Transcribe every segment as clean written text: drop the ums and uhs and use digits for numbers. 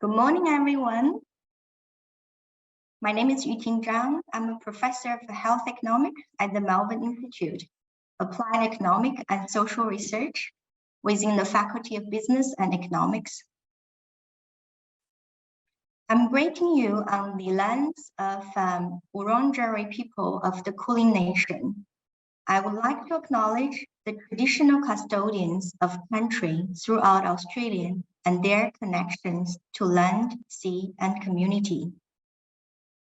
Good morning, everyone. My name is Yuting Zhang. I'm a professor of health economics at the Melbourne Institute, applied economic and social research within the Faculty of Business and Economics. I'm greeting you on the lands of Wurundjeri people of the Kulin Nation. I would like to acknowledge the traditional custodians of country throughout Australia and their connections to land, sea, and community.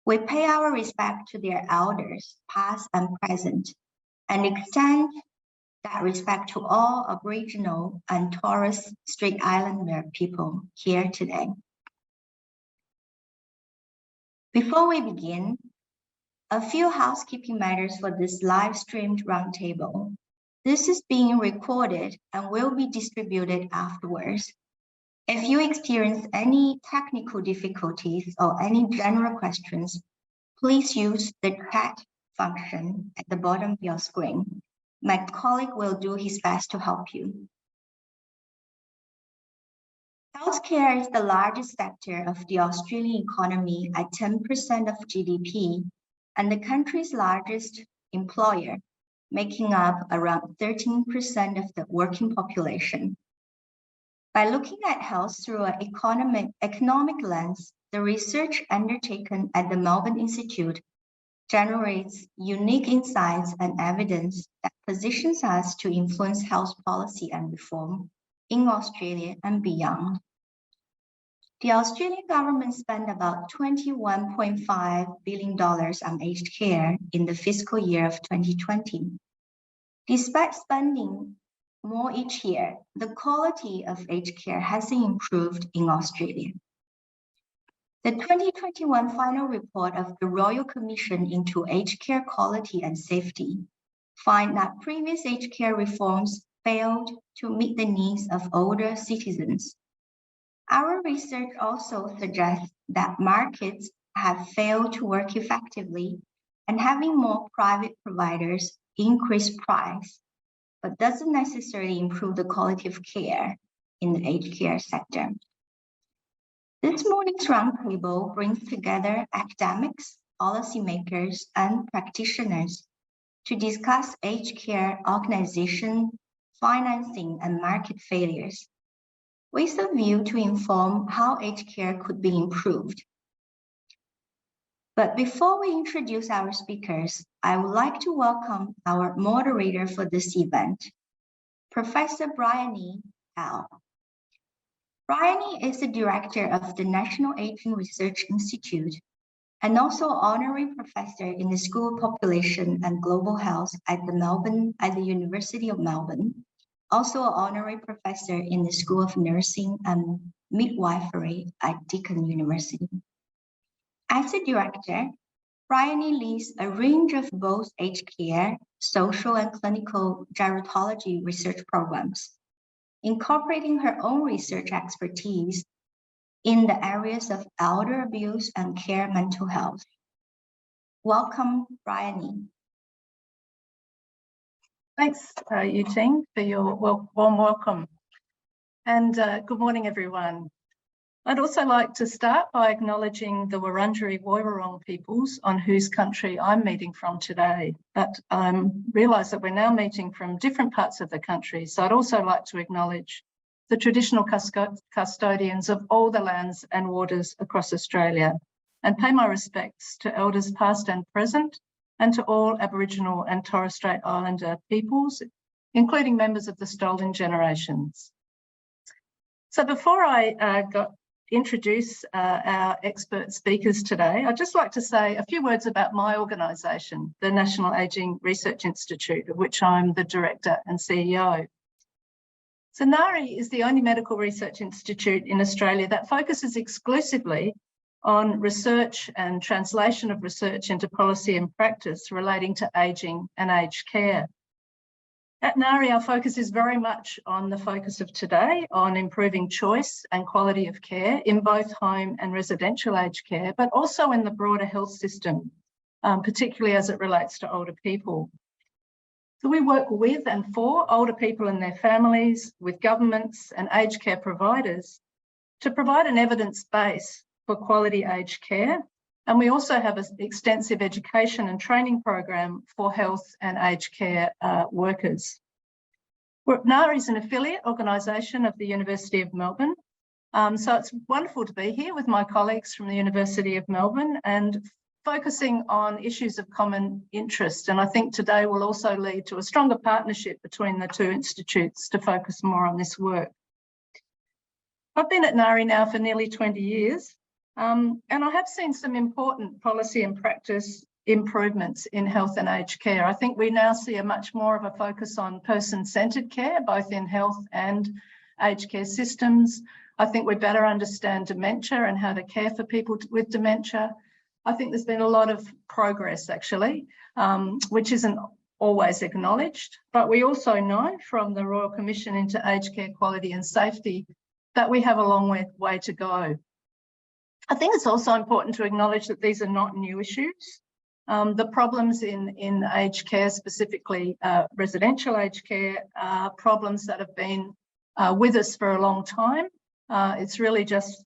We pay our respect to their elders, past and present, and extend that respect to all Aboriginal and Torres Strait Islander people here today. Before we begin, a few housekeeping matters for this live-streamed roundtable. This is being recorded and will be distributed afterwards. If you experience any technical difficulties or any general questions, please use the chat function at the bottom of your screen. My colleague will do his best to help you. Healthcare is the largest sector of the Australian economy at 10% of GDP and the country's largest employer, making up around 13% of the working population. By looking at health through an economic lens, the research undertaken at the Melbourne Institute generates unique insights and evidence that positions us to influence health policy and reform in Australia and beyond. The Australian government spent about $21.5 billion on aged care in the fiscal year of 2020. Despite spending more each year, the quality of aged care hasn't improved in Australia. The 2021 final report of the Royal Commission into Aged Care Quality and Safety find that previous aged care reforms failed to meet the needs of older citizens. Our research also suggests that markets have failed to work effectively, and having more private providers increase price, but doesn't necessarily improve the quality of care in the aged care sector. This morning's roundtable brings together academics, policymakers, and practitioners to discuss aged care organization, financing, and market failures, with a view to inform how aged care could be improved. But before we introduce our speakers, I would like to welcome our moderator for this event, Professor Bryony L. Bryony is the director of the National Aging Research Institute and also honorary professor in the School of Population and Global Health at the University of Melbourne, also an honorary professor in the School of Nursing and Midwifery at Deakin University. As a director, Bryony leads a range of both aged care, social and clinical gerontology research programs, incorporating her own research expertise in the areas of elder abuse and care mental health. Welcome, Bryony. Thanks, Yuting, for your warm welcome. And good morning, everyone. I'd also like to start by acknowledging the Wurundjeri Woiwurrung peoples on whose country I'm meeting from today. But I realise that we're now meeting from different parts of the country, so I'd also like to acknowledge the traditional custodians of all the lands and waters across Australia and pay my respects to elders past and present, and to all Aboriginal and Torres Strait Islander peoples, including members of the stolen generations. So before I introduce our expert speakers today, I'd just like to say a few words about my organisation, the National Aging Research Institute, of which I'm the director and CEO. So NARI is the only medical research institute in Australia that focuses exclusively on research and translation of research into policy and practice relating to ageing and aged care. At NARI, our focus is very much on the focus of today, on improving choice and quality of care in both home and residential aged care, but also in the broader health system, particularly as it relates to older people. So we work with and for older people and their families, with governments and aged care providers to provide an evidence base for quality aged care. And we also have an extensive education and training program for health and aged care workers. NARI is an affiliate organisation of the University of Melbourne. So it's wonderful to be here with my colleagues from the University of Melbourne and focusing on issues of common interest. And I think today will also lead to a stronger partnership between the two institutes to focus more on this work. I've been at NARI now for nearly 20 years, and I have seen some important policy and practice improvements in health and aged care. I think we now see a much more of a focus on person-centred care, both in health and aged care systems. I think we better understand dementia and how to care for people with dementia. I think there's been a lot of progress actually, which isn't always acknowledged, but we also know from the Royal Commission into Aged Care Quality and Safety that we have a long way to go. I think it's also important to acknowledge that these are not new issues. The problems in aged care, specifically residential aged care, are problems that have been with us for a long time. It's really just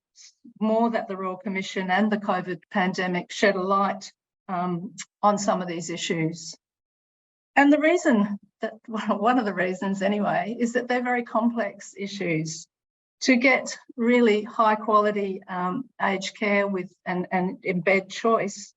more that the Royal Commission and the COVID pandemic shed a light on some of these issues. And the reason that, well, one of the reasons anyway, is that they're very complex issues. To get really high quality aged care with and embed choice,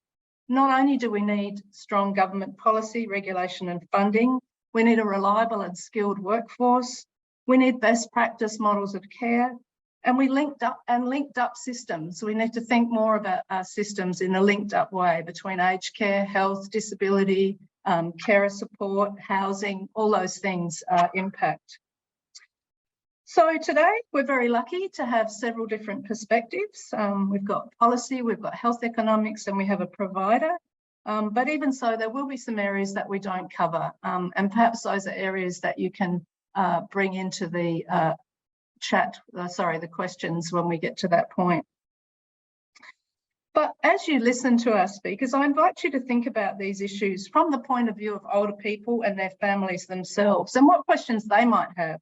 not only do we need strong government policy, regulation and funding, we need a reliable and skilled workforce, we need best practice models of care, and we linked up systems. We need to think more about our systems in a linked up way between aged care, health, disability, carer support, housing, all those things impact. So today we're very lucky to have several different perspectives. We've got policy, we've got health economics, and we have a provider. But even so, there will be some areas that we don't cover, and perhaps those are areas that you can bring into the the questions when we get to that point. But as you listen to our speakers, I invite you to think about these issues from the point of view of older people and their families themselves and what questions they might have.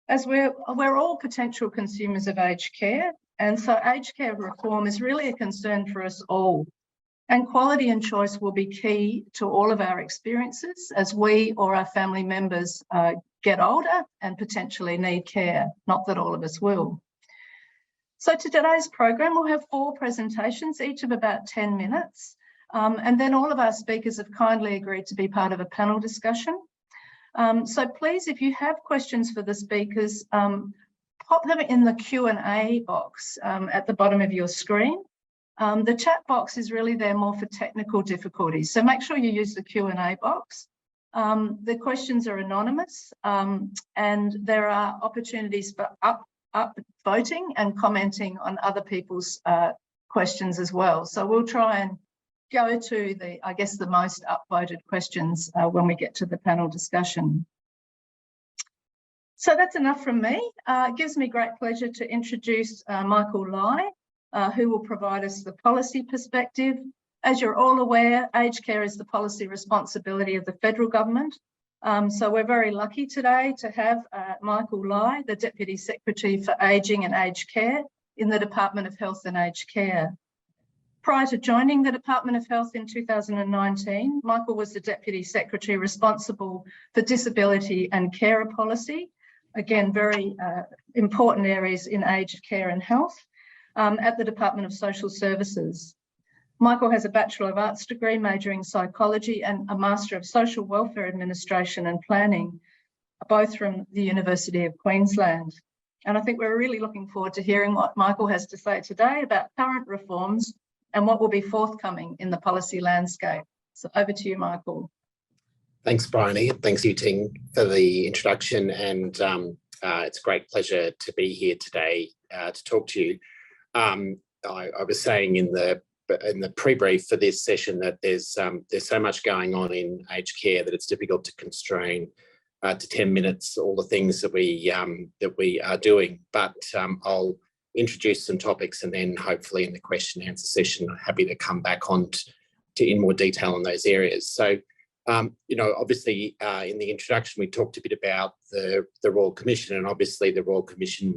As we're all potential consumers of aged care, and so aged care reform is really a concern for us all. And quality and choice will be key to all of our experiences as we or our family members get older and potentially need care, not that all of us will. So to today's program, we'll have 4 presentations, each of about 10 minutes. And then all of our speakers have kindly agreed to be part of a panel discussion. So please, if you have questions for the speakers, pop them in the Q&A box at the bottom of your screen. The chat box is really there more for technical difficulties, so make sure you use the Q&A box. The questions are anonymous, and there are opportunities for up voting and commenting on other people's questions as well. So we'll try and go to the most upvoted questions when we get to the panel discussion. So that's enough from me. It gives me great pleasure to introduce Michael Lai, who will provide us the policy perspective. As you're all aware, aged care is the policy responsibility of the federal government. So we're very lucky today to have Michael Lai, the Deputy Secretary for Ageing and Aged Care in the Department of Health and Aged Care. Prior to joining the Department of Health in 2019, Michael was the Deputy Secretary responsible for disability and carer policy. Again, very important areas in aged care and health at the Department of Social Services. Michael has a Bachelor of Arts degree majoring in psychology and a Master of Social Welfare Administration and Planning, both from the University of Queensland. And I think we're really looking forward to hearing what Michael has to say today about current reforms and what will be forthcoming in the policy landscape. So over to you, Michael. Thanks, Bryony. Thanks, Ting, for the introduction. And it's a great pleasure to be here today to talk to you. I was saying in the pre-brief for this session that there's so much going on in aged care that it's difficult to constrain to 10 minutes all the things that we are doing. But I'll introduce some topics, and then hopefully in the question and answer session, I'm happy to come back on to in more detail on those areas. So Obviously in the introduction, we talked a bit about the Royal Commission, and obviously the Royal Commission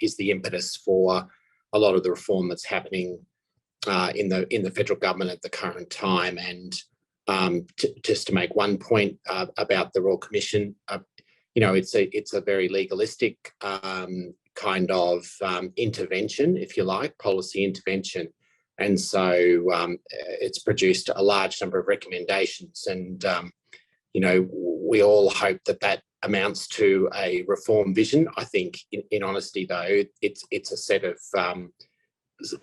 is the impetus for a lot of the reform that's happening in the federal government at the current time. And just to make one point about the Royal Commission, it's a very legalistic kind of intervention, if you like, policy intervention. And so it's produced a large number of recommendations, and we all hope that amounts to a reform vision. I think, in honesty, though, it's a set of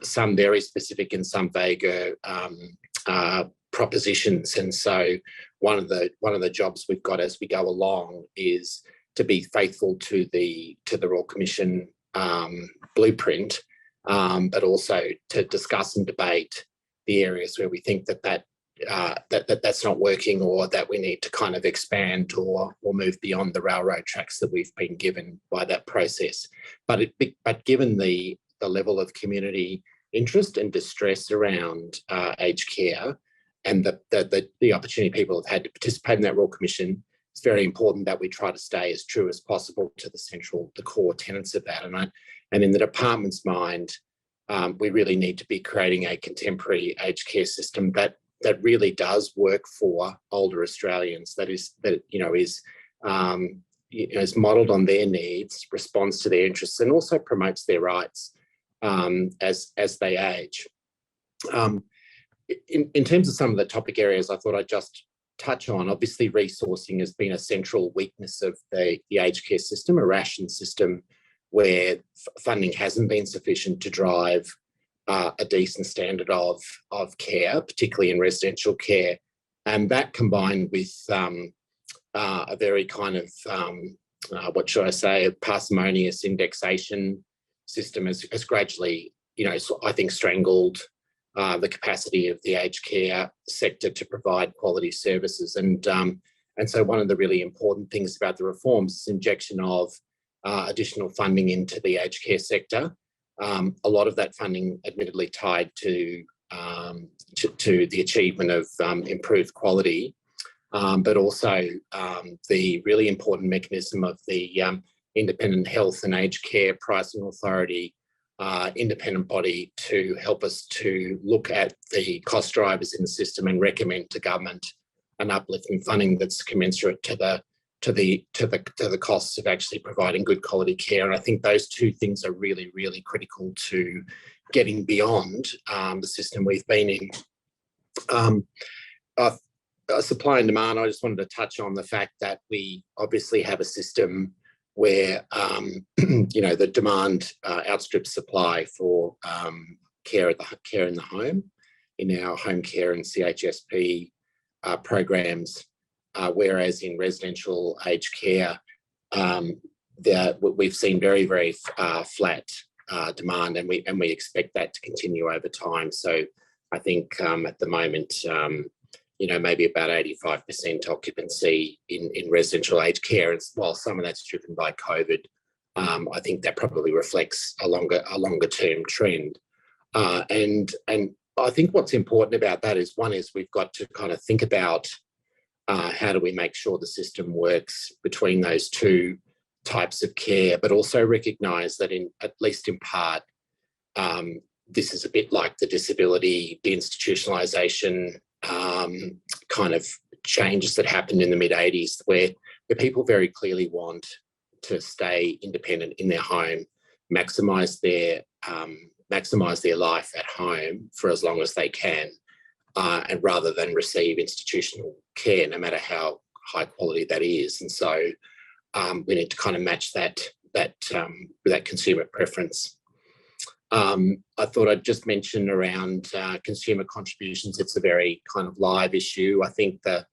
some very specific and some vaguer propositions. And so one of the jobs we've got as we go along is to be faithful to the Royal Commission blueprint, but also to discuss and debate the areas where we think that's not working, or that we need to kind of expand or move beyond the railroad tracks that we've been given by that process. But given the level of community interest and distress around aged care, and the opportunity people have had to participate in that Royal Commission, it's very important that we try to stay as true as possible to the core tenets of that. And in the department's mind, we really need to be creating a contemporary aged care system that really does work for older Australians. Is modelled on their needs, responds to their interests, and also promotes their rights as they age. In terms of some of the topic areas, I thought I'd just touch on. Obviously, resourcing has been a central weakness of the aged care system, a ration system where funding hasn't been sufficient to drive a decent standard of care, particularly in residential care. And that, combined with a very kind of, a parsimonious indexation system has gradually, I think, strangled the capacity of the aged care sector to provide quality services. And so one of the really important things about the reforms is injection of additional funding into the aged care sector. A lot of that funding admittedly tied to the achievement of improved quality, but also the really important mechanism of the Independent Health and Aged Care Pricing Authority, independent body to help us to look at the cost drivers in the system and recommend to government an uplift in funding that's commensurate to the costs of actually providing good quality care. And I think those two things are really, really critical to getting beyond the system we've been in. Supply and demand, I just wanted to touch on the fact that we obviously have a system where the demand outstrips supply for care in the home, in our home care and CHSP programs, whereas in residential aged care, we've seen very, very flat demand, and we expect that to continue over time. So I think at the moment, maybe about 85% occupancy in residential aged care. And while some of that's driven by COVID, I think that probably reflects a longer term trend. And I think what's important about that is, one is we've got to kind of think about how do we make sure the system works between those two types of care, but also recognise that at least in part, this is a bit like the disability deinstitutionalisation kind of changes that happened in the mid-80s, where people very clearly want to stay independent in their home, maximise their life at home for as long as they can, and rather than receive institutional care, no matter how high quality that is. And so we need to kind of match that consumer preference. I thought I'd just mention around consumer contributions. It's a very kind of live issue. I think the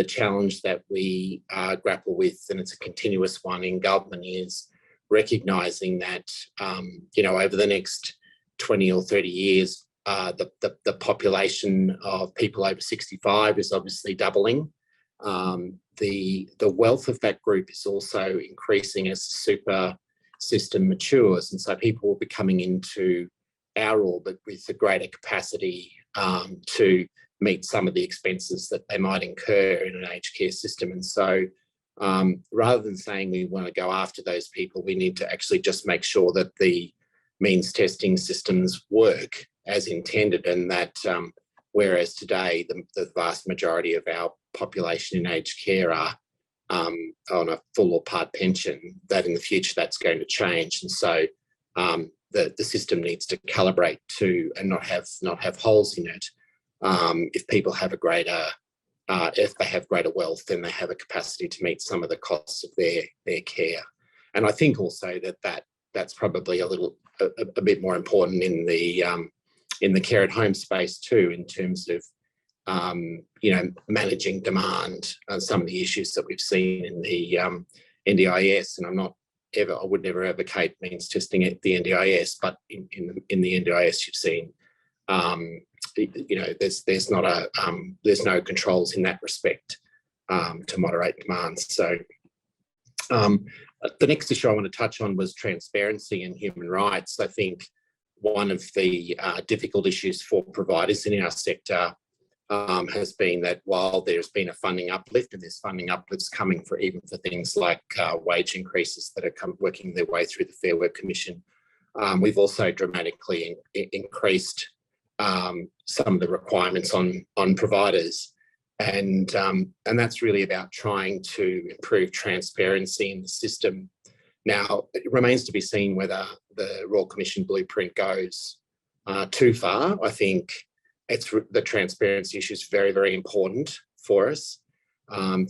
challenge that we grapple with, and it's a continuous one in government, is recognising that over the next 20 or 30 years, the population of people over 65 is obviously doubling. The wealth of that group is also increasing as the super system matures, and so people will be coming into our orbit with a greater capacity to meet some of the expenses that they might incur in an aged care system. And so rather than saying we want to go after those people, we need to actually just make sure that the means testing systems work as intended, and that whereas today the vast majority of our population in aged care are on a full or part pension, that in the future that's going to change. And so the system needs to calibrate to and not have holes in it. If people have a greater if they have greater wealth, then they have a capacity to meet some of the costs of their care. And I think also that's probably a bit more important in the care at home space too, in terms of managing demand and some of the issues that we've seen in the NDIS. And I would never advocate means testing at the NDIS, but in the NDIS you've seen there's no controls in that respect to moderate demand. So the next issue I want to touch on was transparency and human rights. I think one of the difficult issues for providers in our sector has been that while there's been a funding uplift, and there's funding uplifts coming for things like wage increases that are working their way through the Fair Work Commission, we've also dramatically increased some of the requirements on providers, and that's really about trying to improve transparency in the system. Now, it remains to be seen whether the Royal Commission blueprint goes too far. I think the transparency issue is very, very important for us,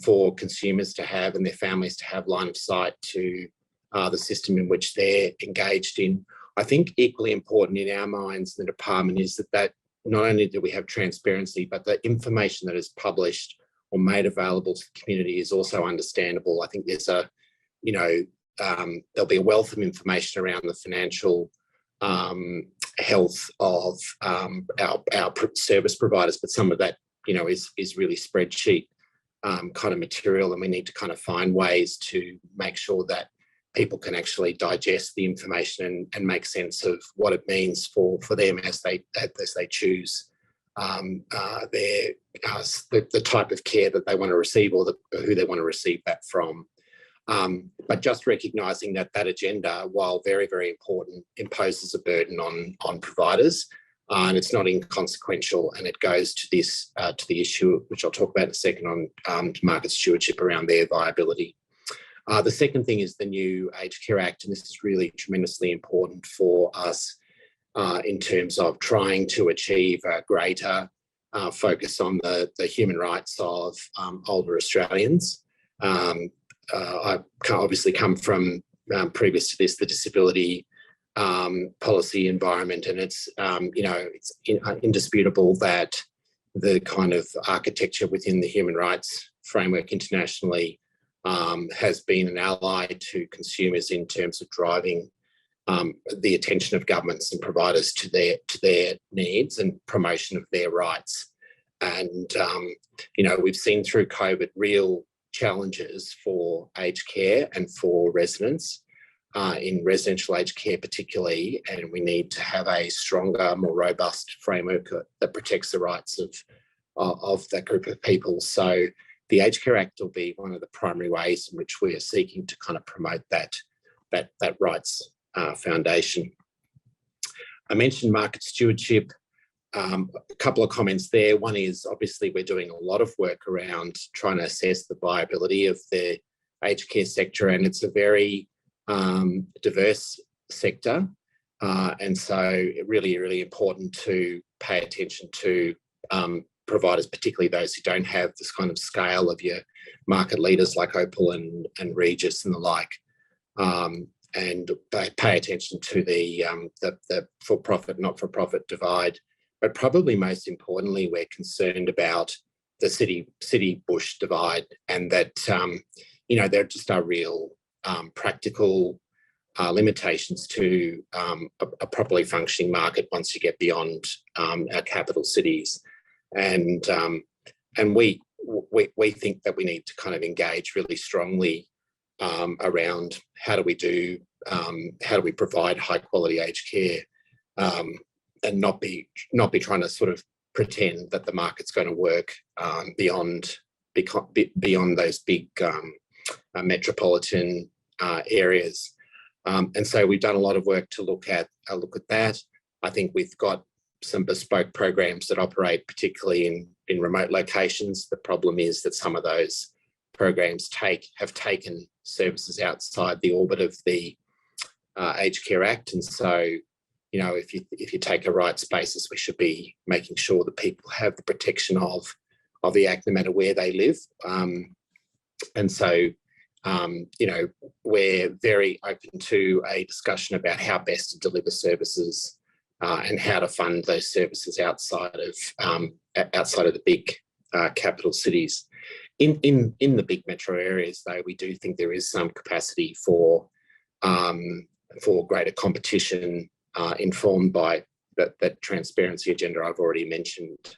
for consumers to have and their families to have line of sight to the system in which they're engaged in. I think equally important in our minds in the department is that not only do we have transparency, but the information that is published or made available to the community is also understandable. I think there's there'll be a wealth of information around the financial health of our service providers, but some of that, is really spreadsheet kind of material, and we need to kind of find ways to make sure that people can actually digest the information and make sense of what it means for them as they choose the type of care that they want to receive, or who they want to receive that from. But just recognising that agenda, while very, very important, imposes a burden on providers, and it's not inconsequential, and it goes to the issue, which I'll talk about in a second, on market stewardship around their viability. The second thing is the new Aged Care Act, and this is really tremendously important for us in terms of trying to achieve a greater focus on the human rights of older Australians. I obviously come from, previous to this, the disability policy environment, and it's indisputable that the kind of architecture within the human rights framework internationally has been an ally to consumers in terms of driving the attention of governments and providers to their needs and promotion of their rights. And we've seen through COVID real challenges for aged care and for residents in residential aged care particularly, and we need to have a stronger, more robust framework that protects the rights of that group of people. So the Aged Care Act will be one of the primary ways in which we are seeking to kind of promote that rights foundation. I mentioned market stewardship. A couple of comments there. One is, obviously we're doing a lot of work around trying to assess the viability of the aged care sector, and it's a very diverse sector, and so really, really important to pay attention to providers, particularly those who don't have this kind of scale of your market leaders like Opal and Regis and the like, and pay attention to the for-profit, not-for-profit divide. But probably most importantly, we're concerned about the city-bush divide, and that there just are real practical limitations to a properly functioning market once you get beyond our capital cities. And we think that we need to kind of engage really strongly around how do we provide high quality aged care, and not be trying to sort of pretend that the market's going to work beyond those big metropolitan areas. And so we've done a lot of work to look at that. I think we've got some bespoke programs that operate particularly in remote locations. The problem is that some of those programs have taken services outside the orbit of the Aged Care Act. And so, you know, if you take a rights basis, we should be making sure that people have the protection of the Act no matter where they live. And so, you know, we're very open to a discussion about how best to deliver services and how to fund those services outside of the big capital cities. In the big metro areas, though, we do think there is some capacity for greater competition informed by that transparency agenda I've already mentioned.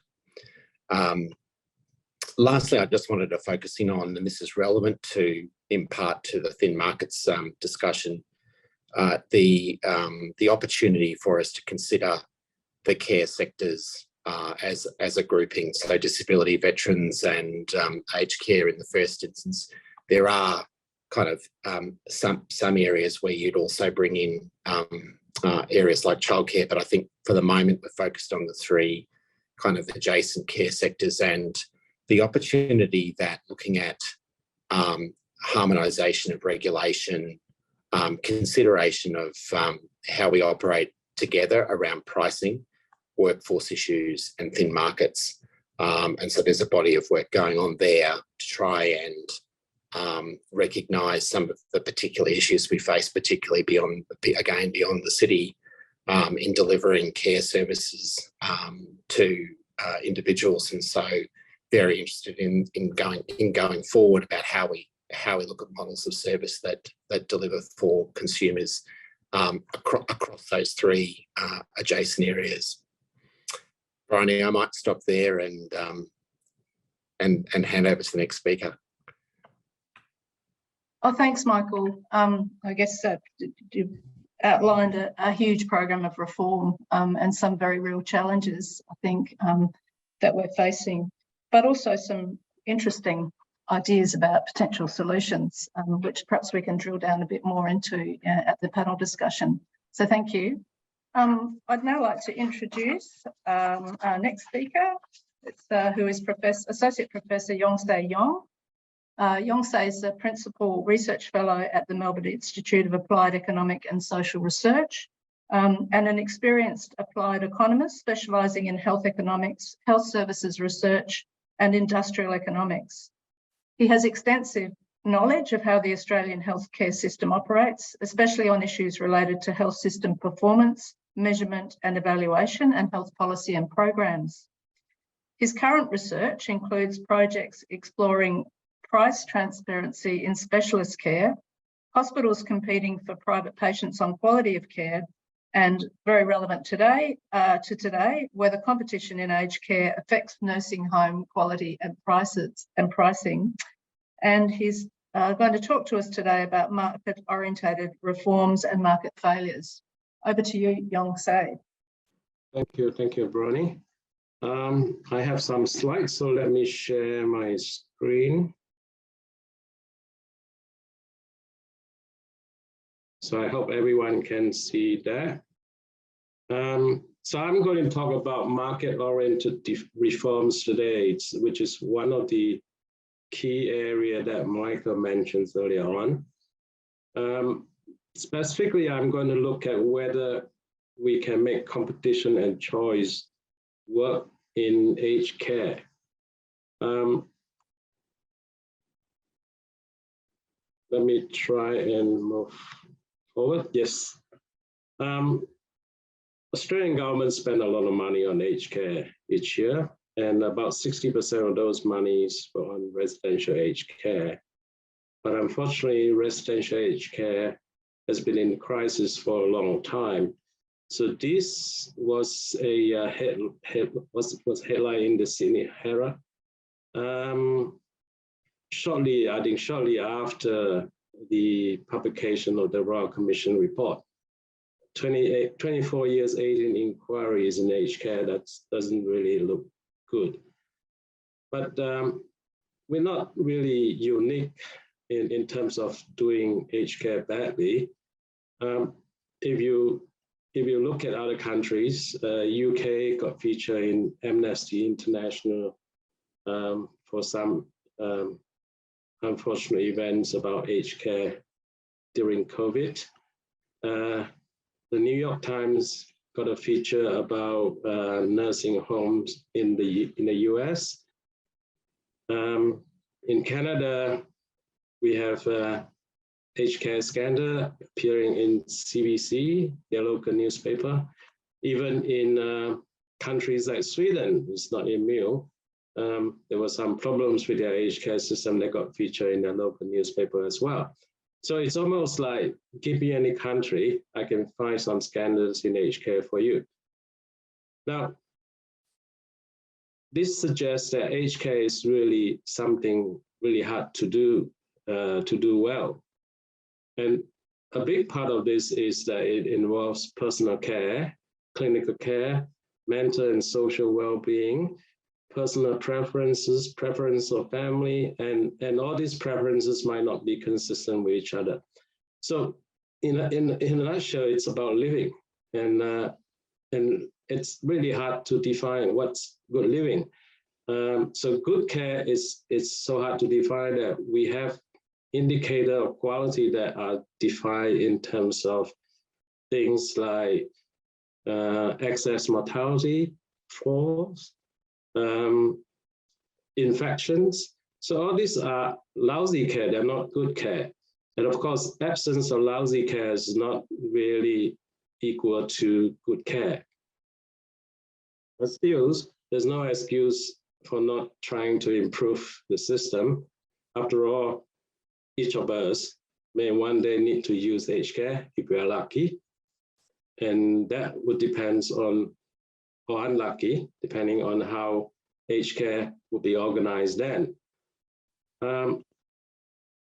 Lastly, I just wanted to focus in on, and this is relevant in part to the thin markets discussion, the opportunity for us to consider the care sectors as a grouping. So disability, veterans and aged care in the first instance. There are kind of some areas where you'd also bring in areas like childcare, but I think for the moment we're focused on the three kind of adjacent care sectors and the opportunity that looking at harmonisation of regulation, consideration of how we operate together around pricing, workforce issues and thin markets. And so there's a body of work going on there to try and recognise some of the particular issues we face, particularly beyond the city, in delivering care services to individuals. And so very interested in going forward about how we look at models of service that deliver for consumers across those three adjacent areas. Bryony, I might stop there and hand over to the next speaker. Oh, thanks, Michael. I guess you've outlined a huge program of reform and some very real challenges, I think, that we're facing, but also some interesting ideas about potential solutions, which perhaps we can drill down a bit more into at the panel discussion. So thank you. I'd now like to introduce our next speaker, who is Associate Professor Yongse Yong. Yongse is a Principal Research Fellow at the Melbourne Institute of Applied Economic and Social Research, and an experienced applied economist specialising in health economics, health services research, and industrial economics. He has extensive knowledge of how the Australian healthcare system operates, especially on issues related to health system performance, measurement and evaluation, and health policy and programs. His current research includes projects exploring price transparency in specialist care, hospitals competing for private patients on quality of care, and very relevant today, whether competition in aged care affects nursing home quality and pricing. And he's going to talk to us today about market-orientated reforms and market failures. Over to you, Yongse. Thank you, Bronnie. I have some slides, so let me share my screen. So I hope everyone can see that. So I'm going to talk about market-oriented reforms today, which is one of the key areas that Michael mentioned earlier on. Specifically, I'm going to look at whether we can make competition and choice work in aged care. Let me try and move forward. Yes. Australian government spend a lot of money on aged care each year, and about 60% of those monies are on residential aged care. But unfortunately, residential aged care has been in crisis for a long time. So this was a headline in the Sydney Herald. Shortly after the publication of the Royal Commission report 24 years aiding inquiries in aged care. That doesn't really look good. But we're not really unique in terms of doing aged care badly. If you look at other countries, UK got featured in Amnesty International for some unfortunate events about aged care during COVID. The New York Times got a feature about nursing homes in the US. In Canada, we have aged care scandal appearing in CBC, their local newspaper. Even in countries like Sweden, it's not immune. There were some problems with their aged care system that got featured in their local newspaper as well. So it's almost like, give me any country, I can find some scandals in aged care for you. Now, this suggests that aged care is really something really hard to do well. And a big part of this is that it involves personal care, clinical care, mental and social well-being, personal preferences, preference of family, and all these preferences might not be consistent with each other. So in a nutshell, it's about living, and it's really hard to define what's good living. So good care is so hard to define that we have indicators of quality that are defined in terms of things like excess mortality, falls, infections. So all these are lousy care, they're not good care. And of course, absence of lousy care is not really equal to good care. But still, there's no excuse for not trying to improve the system. After all, each of us may one day need to use aged care if we are lucky. And that would depend on, or unlucky, depending on how aged care will be organized then.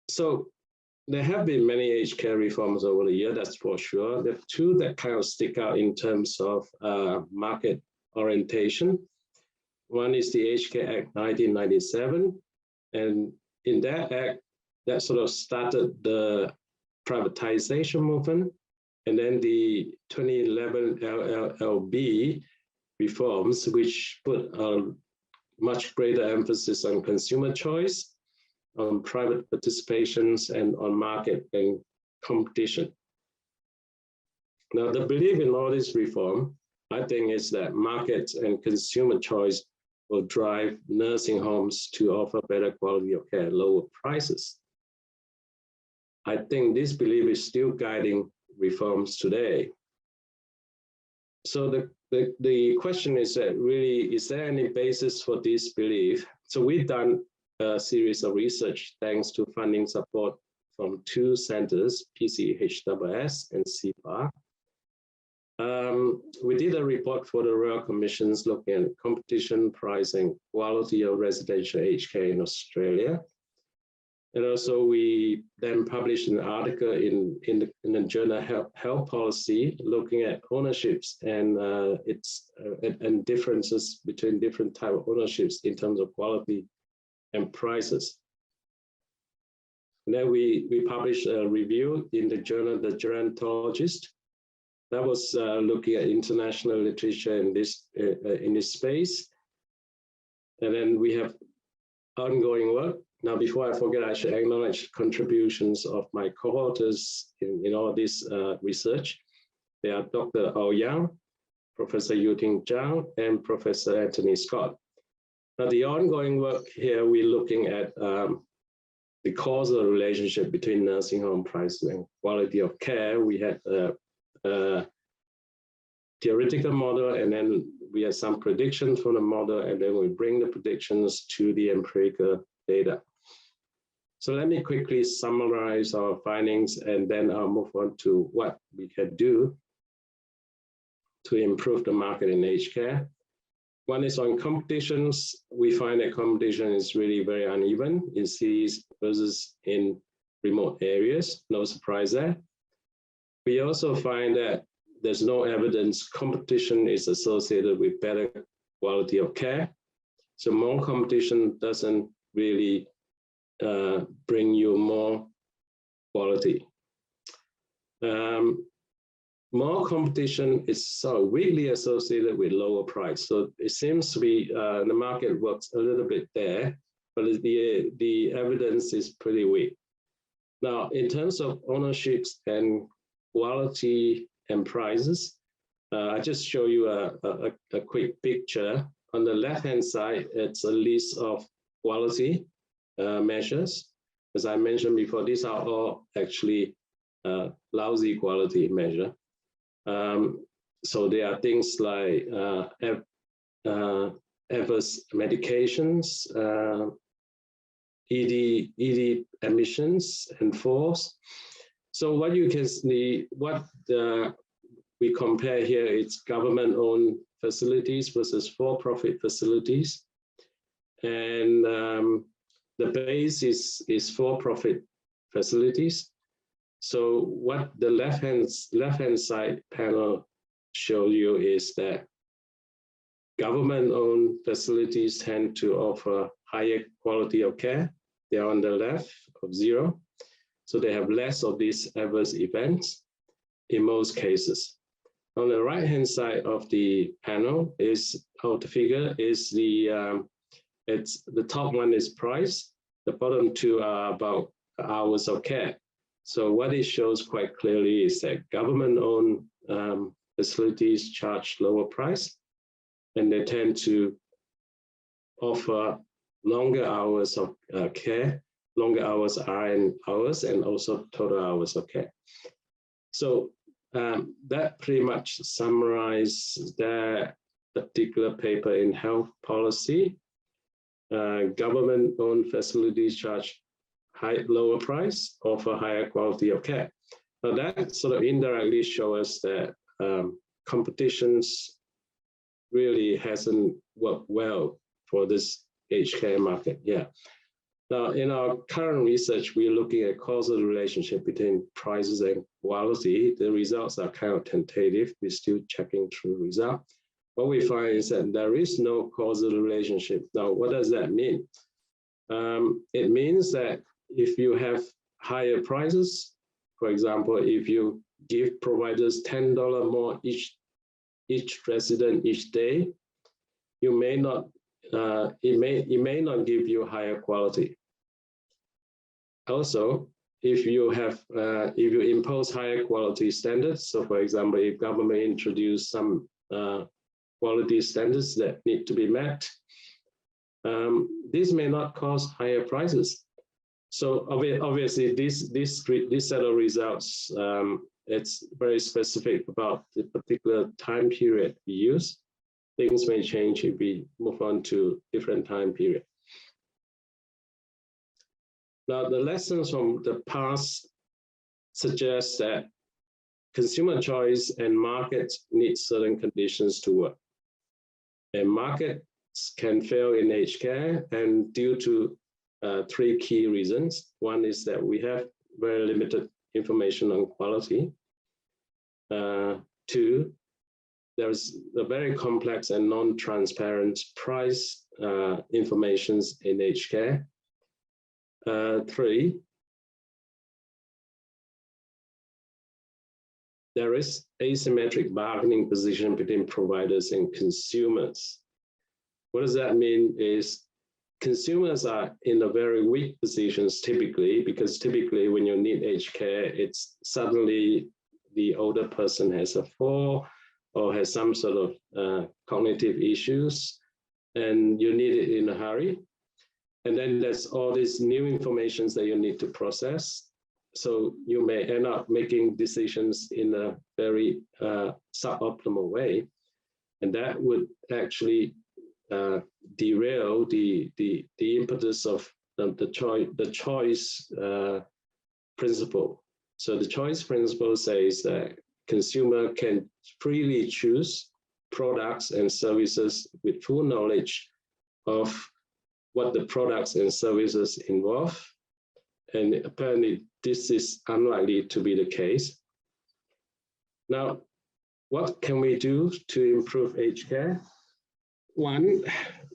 So there have been many aged care reforms over the years, that's for sure. There are two that kind of stick out in terms of market orientation. One is the Aged Care Act 1997. And in that act, that sort of started the privatization movement. And then the 2011 LLB reforms, which put a much greater emphasis on consumer choice, on private participations, and on market and competition. Now, the belief in all this reform, I think, is that markets and consumer choice will drive nursing homes to offer better quality of care at lower prices. I think this belief is still guiding reforms today. So the question is that really, is there any basis for this belief? So we've done a series of research thanks to funding support from two centers, PCHSS and CPAR. We did a report for the Royal Commissions looking at competition, pricing, quality of residential aged care in Australia. And also we then published an article in the journal Health Policy looking at ownerships and and differences between different type of ownerships in terms of quality and prices. And then we published a review in the journal The Gerontologist. That was looking at international literature in this space. And then we have ongoing work. Now, before I forget, I should acknowledge contributions of my co-authors in all this research. They are Dr. Ao Yang, Professor Yuting Zhang, and Professor Anthony Scott. Now, the ongoing work here, we're looking at the causal relationship between nursing home prices and quality of care. We had a theoretical model, and then we had some predictions from the model, and then we bring the predictions to the empirical data. So let me quickly summarize our findings, and then I'll move on to what we can do to improve the market in aged care. One is on competitions. We find that competition is really very uneven in cities versus in remote areas. No surprise there. We also find that there's no evidence competition is associated with better quality of care. So more competition doesn't really bring you more quality. More competition is sort of weakly associated with lower price. So it seems to be the market works a little bit there, but the evidence is pretty weak. Now, in terms of ownerships and quality and prices, I just show you a quick picture. On the left-hand side, it's a list of quality measures. As I mentioned before, these are all actually lousy quality measure. So there are things like adverse medications, ED emissions and falls. So what you can see, we compare here, it's government-owned facilities versus for-profit facilities. And the base is for-profit facilities. So what the left-hand side panel shows you is that government-owned facilities tend to offer higher quality of care. They're on the left of 0. So they have less of these adverse events in most cases. On the right-hand side of the panel of the figure is the top one is price. The bottom two are about hours of care. So what it shows quite clearly is that government-owned facilities charge lower price, and they tend to offer longer hours of care, longer hours RN hours, and also total hours of care. So that pretty much summarizes that particular paper in health policy. Government-owned facilities charge lower price, offer higher quality of care. Now that sort of indirectly shows us that competitions really hasn't worked well for this aged care market. Yeah. Now in our current research, we're looking at causal relationship between prices and quality. The results are kind of tentative. We're still checking through results. What we find is that there is no causal relationship. Now, what does that mean? It means that if you have higher prices, for example, if you give providers $10 more each resident each day, you may not it may not give you higher quality. Also, if you impose higher quality standards, so for example, if government introduce some quality standards that need to be met, this may not cause higher prices. So obviously, this set of results, it's very specific about the particular time period we use. Things may change if we move on to different time period. Now, the lessons from the past suggest that consumer choice and markets need certain conditions to work. And markets can fail in aged care, and due to 3 key reasons. One is that we have very limited information on quality. 2, there's a very complex and non-transparent price information in aged care. 3, there is asymmetric bargaining position between providers and consumers. What does that mean is consumers are in a very weak positions typically, because typically when you need aged care, it's suddenly the older person has a fall or has some sort of cognitive issues, and you need it in a hurry. And then there's all these new information that you need to process. So you may end up making decisions in a very suboptimal way. And that would actually derail the impetus of the choice principle. So the choice principle says that consumer can freely choose products and services with full knowledge of what the products and services involve. And apparently this is unlikely to be the case. Now, what can we do to improve aged care? One,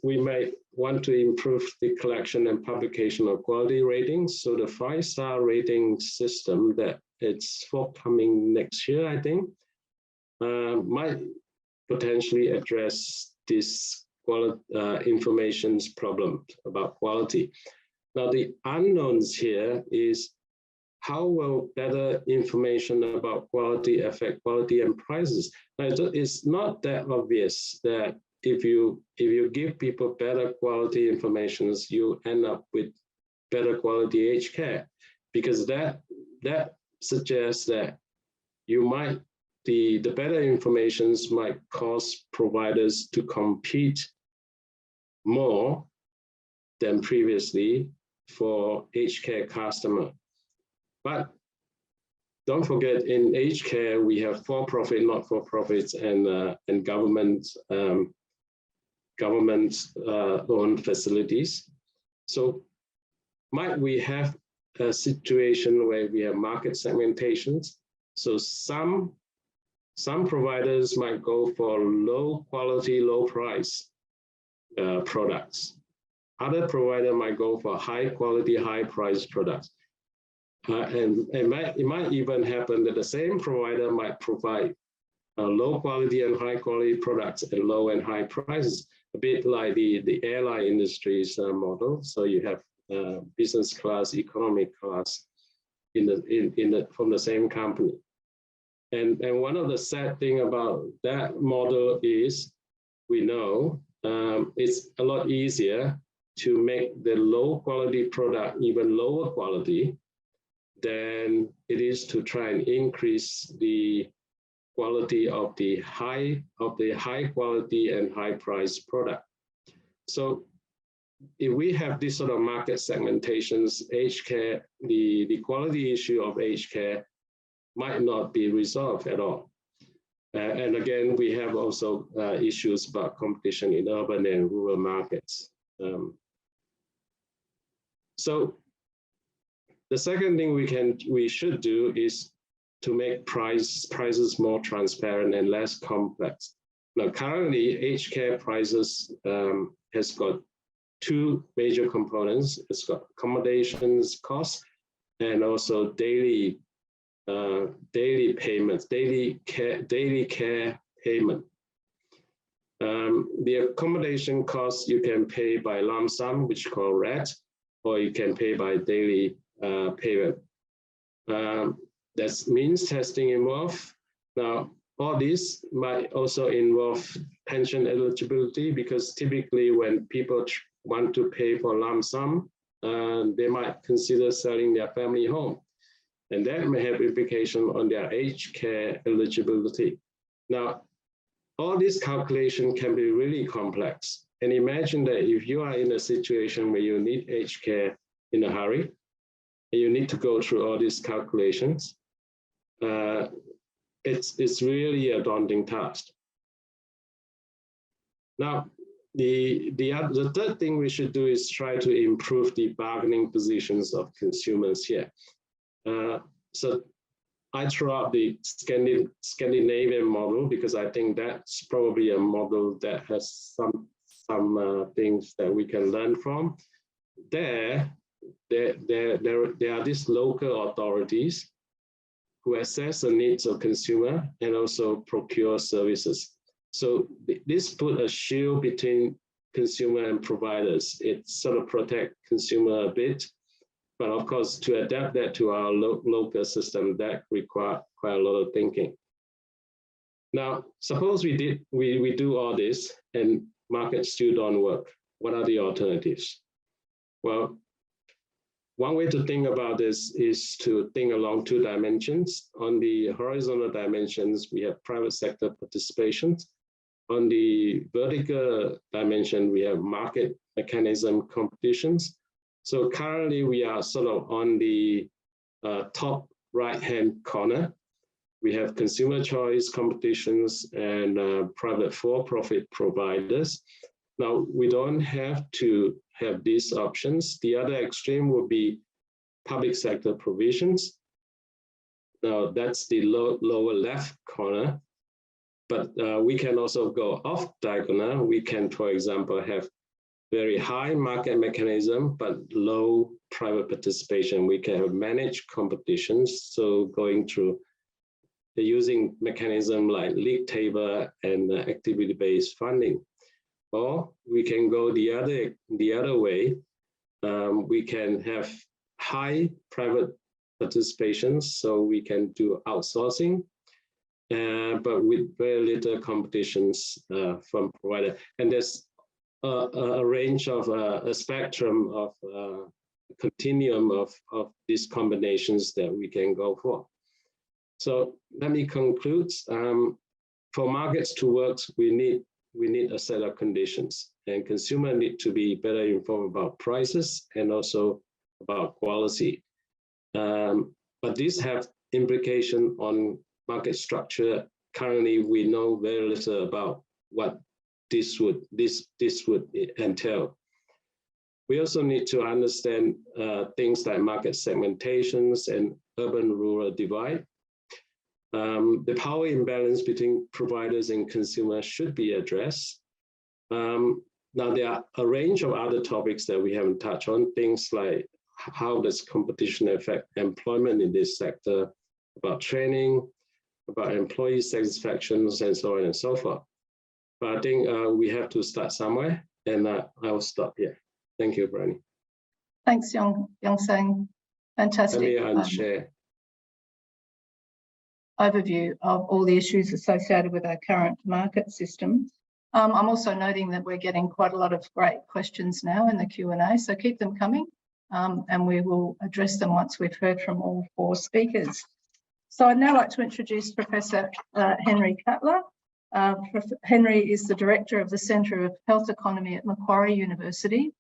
we might want to improve the collection and publication of quality ratings. So the 5-star rating system that it's forthcoming next year, I think, might potentially address this information's problem about quality. Now, the unknowns here is how will better information about quality affect quality and prices? Now, it's not that obvious that if you give people better quality information, you end up with better quality aged care, because that suggests that you might the better informations might cause providers to compete more than previously for aged care customer. But don't forget, in aged care, we have for-profit, not-for-profits, and government-owned facilities. So might we have a situation where we have market segmentations? So some providers might go for low quality, low price products. Other provider might go for high quality, high price products. And it might even happen that the same provider might provide low quality and high quality products at low and high prices, a bit like the airline industry's model. So you have business class, economic class from the same company. And one of the sad thing about that model is we know it's a lot easier to make the low quality product even lower quality than it is to try and increase the quality of the high quality and high price product. So if we have this sort of market segmentations, aged care, the quality issue of aged care might not be resolved at all. And again, we have also issues about competition in urban and rural markets. So the second thing we should do is to make prices more transparent and less complex. Now, currently, aged care prices has got two major components. It's got accommodations costs and also daily payments, daily care payment. The accommodation costs you can pay by lump sum, which is called RAT, or you can pay by daily payment. That means testing involved. Now, all this might also involve pension eligibility, because typically when people want to pay for lump sum, they might consider selling their family home. And that may have implication on their aged care eligibility. Now, all this calculation can be really complex. And imagine that if you are in a situation where you need aged care in a hurry, and you need to go through all these calculations, it's really a daunting task. Now, the third thing we should do is try to improve the bargaining positions of consumers here. So I throw out the Scandinavian model because I think that's probably a model that has some things that we can learn from. There are these local authorities who assess the needs of consumer and also procure services. So this put a shield between consumer and providers. It sort of protect consumer a bit, but of course, to adapt that to our local system, that require quite a lot of thinking. Now, suppose we do all this and markets still don't work. What are the alternatives? Well, one way to think about this is to think along two dimensions. On the horizontal dimensions, we have private sector participation. On the vertical dimension, we have market mechanism competitions. So currently we are sort of on the top right-hand corner. We have consumer choice competitions and private for-profit providers. Now, we don't have to have these options. The other extreme would be public sector provisions. Now, that's the lower left corner. But we can also go off diagonal. We can, for example, have very high market mechanism, but low private participation. We can have managed competitions. So going through using mechanism like league table and activity-based funding. Or we can go the other way. We can have high private participation, so we can do outsourcing, but with very little competitions from provider. And there's a range of a spectrum of continuum of these combinations that we can go for. So let me conclude. For markets to work, we need a set of conditions, and consumers need to be better informed about prices and also about quality. But these have implication on market structure. Currently, we know very little about what this would entail. We also need to understand things like market segmentations and urban-rural divide. The power imbalance between providers and consumers should be addressed. Now, there are a range of other topics that we haven't touched on, things like how does competition affect employment in this sector, about training, about employee satisfactions, and so on and so forth. But I think we have to start somewhere, and I'll stop here. Thank you, Bryony. Thanks, Young-Sang. Fantastic. Let me unshare. Overview of all the issues associated with our current market system. I'm also noting that we're getting quite a lot of great questions now in the Q&A, so keep them coming, and we will address them once we've heard from all four speakers. So I'd now like to introduce Professor Henry Cutler. Henry is the Director of the Centre of Health Economy at Macquarie University.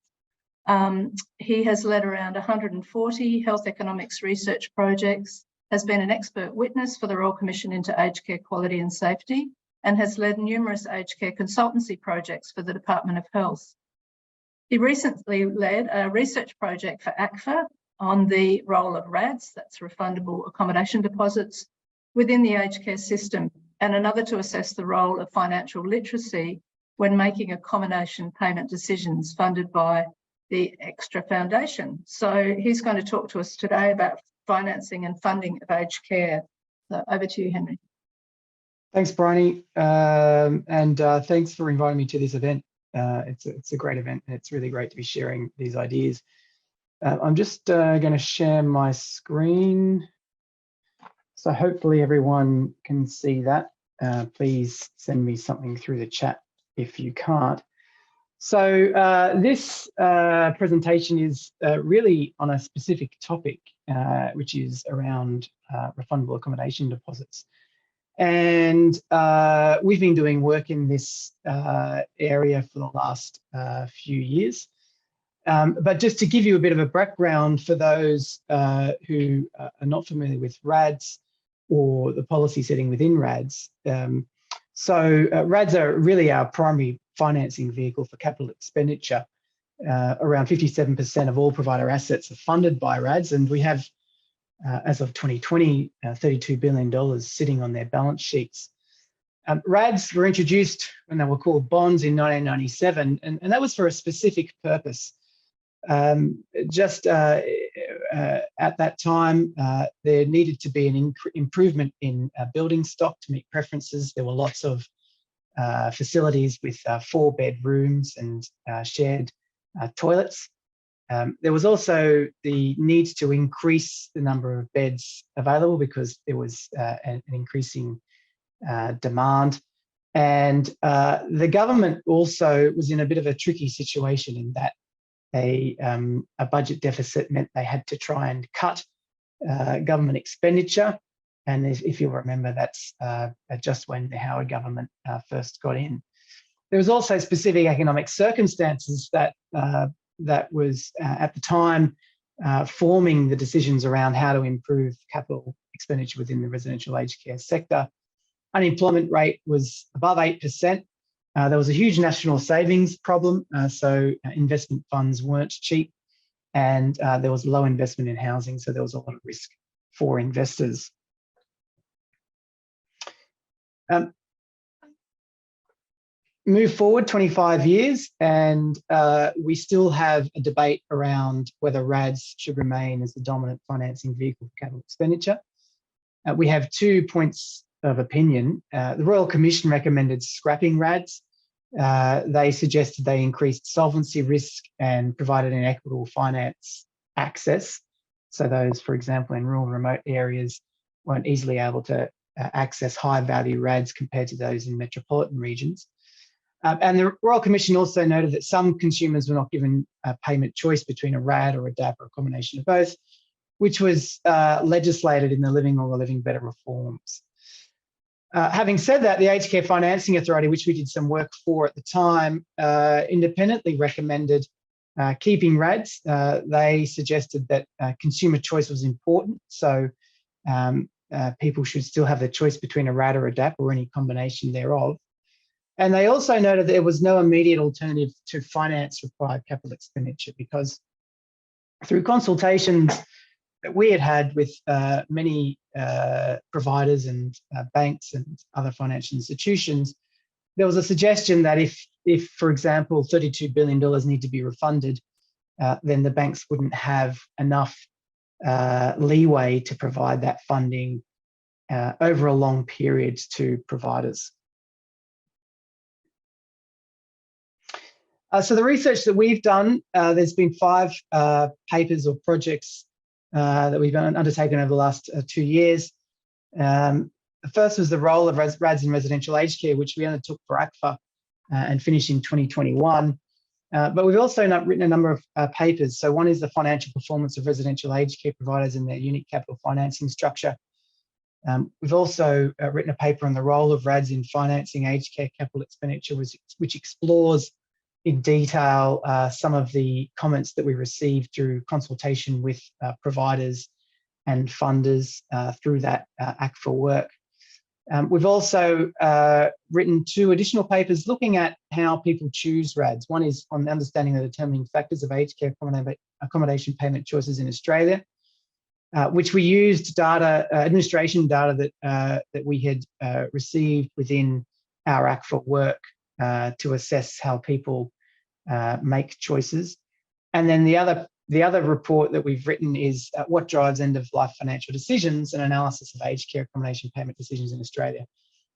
He has led around 140 health economics research projects, has been an expert witness for the Royal Commission into Aged Care Quality and Safety, and has led numerous aged care consultancy projects for the Department of Health. He recently led a research project for ACFA on the role of RADs, that's refundable accommodation deposits, within the aged care system, and another to assess the role of financial literacy when making accommodation payment decisions funded by the Extra Foundation. So he's going to talk to us today about financing and funding of aged care. So over to you, Henry. Thanks, Bryony, and thanks for inviting me to this event. It's a great event, and it's really great to be sharing these ideas. I'm just going to share my screen. So hopefully everyone can see that. Please send me something through the chat if you can't. So this presentation is really on a specific topic, which is around refundable accommodation deposits. And we've been doing work in this area for the last few years. But just to give you a bit of a background for those who are not familiar with RADs or the policy setting within RADs. So RADs are really our primary financing vehicle for capital expenditure. Around 57% of all provider assets are funded by RADs, and we have, as of 2020, $32 billion sitting on their balance sheets. RADs were introduced when they were called bonds in 1997, and that was for a specific purpose. Just at that time, there needed to be an improvement in building stock to meet preferences. There were lots of facilities with 4 bedrooms and shared toilets. There was also the need to increase the number of beds available because there was an increasing demand. And the government also was in a bit of a tricky situation in that a budget deficit meant they had to try and cut government expenditure. And if you'll remember, that's just when the Howard government first got in. There was also specific economic circumstances that was at the time forming the decisions around how to improve capital expenditure within the residential aged care sector. Unemployment rate was above 8%. There was a huge national savings problem, so investment funds weren't cheap, and there was low investment in housing, so there was a lot of risk for investors. move forward 25 years and we still have a debate around whether RADs should remain as the dominant financing vehicle for capital expenditure. We have 2 points of opinion. The Royal Commission recommended scrapping RADs. They suggested they increased solvency risk and provided inequitable finance access. So those, for example, in rural remote areas weren't easily able to access high value RADs compared to those in metropolitan regions. And the Royal Commission also noted that some consumers were not given a payment choice between a RAD or a DAP or a combination of both, which was legislated in the Living or the Living Better reforms. Having said that, the Aged Care Financing Authority, which we did some work for at the time, independently recommended keeping RADs. They suggested that consumer choice was important, so people should still have the choice between a RAD or a DAP or any combination thereof. And they also noted that there was no immediate alternative to finance required capital expenditure, because through consultations that we had with many providers and banks and other financial institutions, there was a suggestion that if, for example, $32 billion need to be refunded, then the banks wouldn't have enough leeway to provide that funding over a long period to providers. So the research that we've done, there's been 5 papers or projects that we've undertaken over the last 2 years. The first was the role of RADs in residential aged care, which we undertook for ACFA and finished in 2021. But we've also written a number of papers. So one is the financial performance of residential aged care providers in their unique capital financing structure. We've also written a paper on the role of RADs in financing aged care capital expenditure, which explores in detail some of the comments that we received through consultation with providers and funders through that ACFA work. We've also written 2 additional papers looking at how people choose RADs. One is on understanding the determining factors of aged care accommodation payment choices in Australia, which we used data, administration data that we had received within our ACFA work to assess how people make choices. And then the other report that we've written is what drives end-of-life financial decisions, an analysis of aged care accommodation payment decisions in Australia.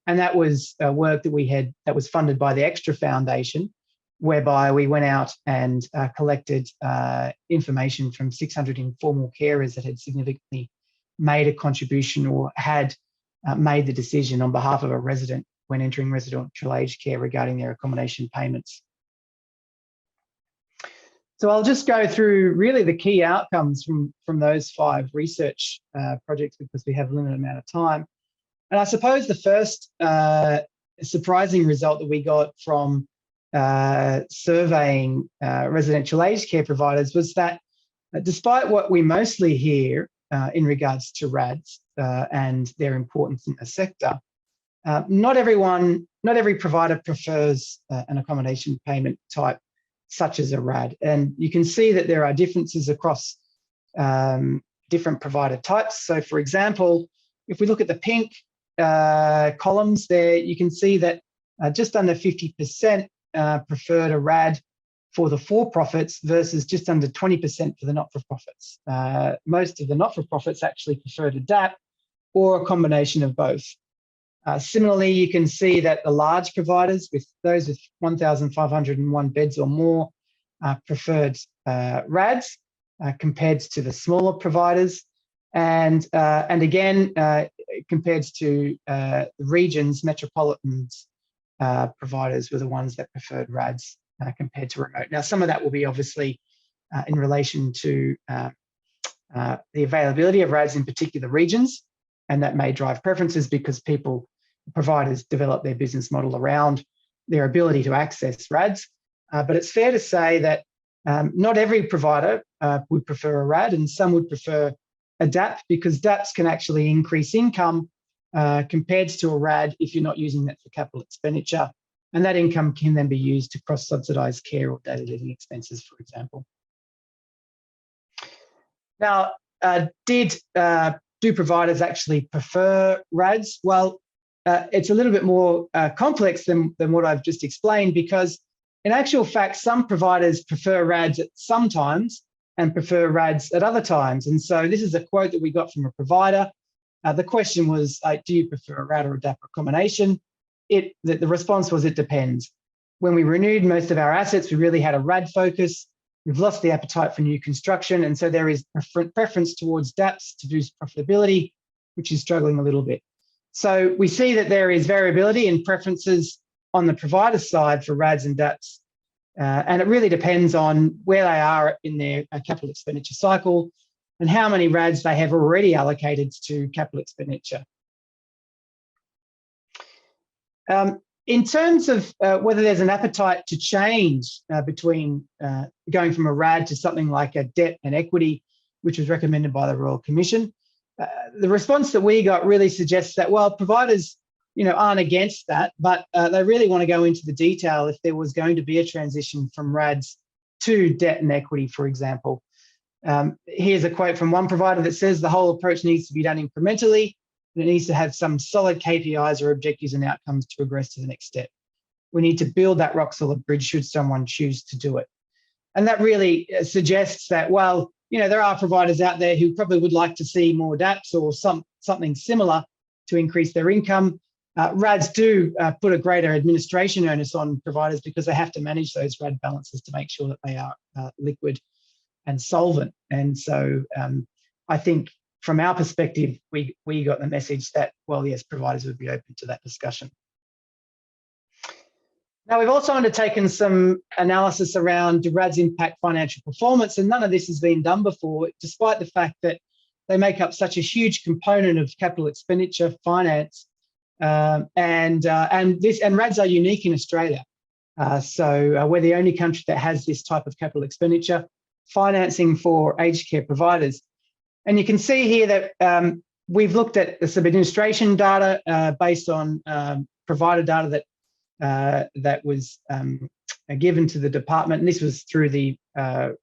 And that was work that we had that was funded by the Extra Foundation, whereby we went out and collected information from 600 informal carers that had significantly made a contribution or had made the decision on behalf of a resident when entering residential aged care regarding their accommodation payments. So I'll just go through really the key outcomes from those 5 research projects, because we have a limited amount of time. And I suppose the first surprising result that we got from surveying residential aged care providers was that despite what we mostly hear in regards to RADs and their importance in the sector, not every provider prefers an accommodation payment type such as a RAD. And you can see that there are differences across different provider types. So for example, if we look at the pink columns there, you can see that just under 50% preferred a RAD for the for-profits versus just under 20% for the not-for-profits. Most of the not-for-profits actually preferred a DAP or a combination of both. Similarly, you can see that the large providers, with those with 1,501 beds or more, preferred RADs compared to the smaller providers, and again compared to the regions, metropolitans providers were the ones that preferred RADs compared to remote. Now, some of that will be obviously in relation to the availability of RADs in particular regions, and that may drive preferences because providers develop their business model around their ability to access RADs. But it's fair to say that not every provider would prefer a RAD, and some would prefer a DAP, because DAPs can actually increase income compared to a RAD if you're not using that for capital expenditure. And that income can then be used to cross-subsidise care or daily living expenses, for example. Now, do providers actually prefer RADs? Well, it's a little bit more complex than what I've just explained, because in actual fact, some providers prefer RADs at some times and prefer RADs at other times. And so this is a quote that we got from a provider. The question was, do you prefer a RAD or a DAP or a combination? The response was, it depends. When we renewed most of our assets, we really had a RAD focus. We've lost the appetite for new construction. And so there is a preference towards DAPs to boost profitability, which is struggling a little bit. So we see that there is variability in preferences on the provider side for RADs and DAPs. And it really depends on where they are in their capital expenditure cycle and how many RADs they have already allocated to capital expenditure. In terms of whether there's an appetite to change between going from a RAD to something like a debt and equity, which was recommended by the Royal Commission, the response that we got really suggests that, well, providers aren't against that, but they really want to go into the detail if there was going to be a transition from RADs to debt and equity, for example. Here's a quote from one provider that says the whole approach needs to be done incrementally, and it needs to have some solid KPIs or objectives and outcomes to progress to the next step. We need to build that rock solid bridge should someone choose to do it. And that really suggests that, well, there are providers out there who probably would like to see more DAPs or something similar to increase their income. RADs do put a greater administration onus on providers because they have to manage those RAD balances to make sure that they are liquid and solvent. And so I think from our perspective, we got the message that, well, yes, providers would be open to that discussion. Now, we've also undertaken some analysis around do RADs impact financial performance, and none of this has been done before, despite the fact that they make up such a huge component of capital expenditure finance. And RADs are unique in Australia. So we're the only country that has this type of capital expenditure financing for aged care providers. And you can see here that we've looked at some administration data based on provider data that was given to the department. And this was through the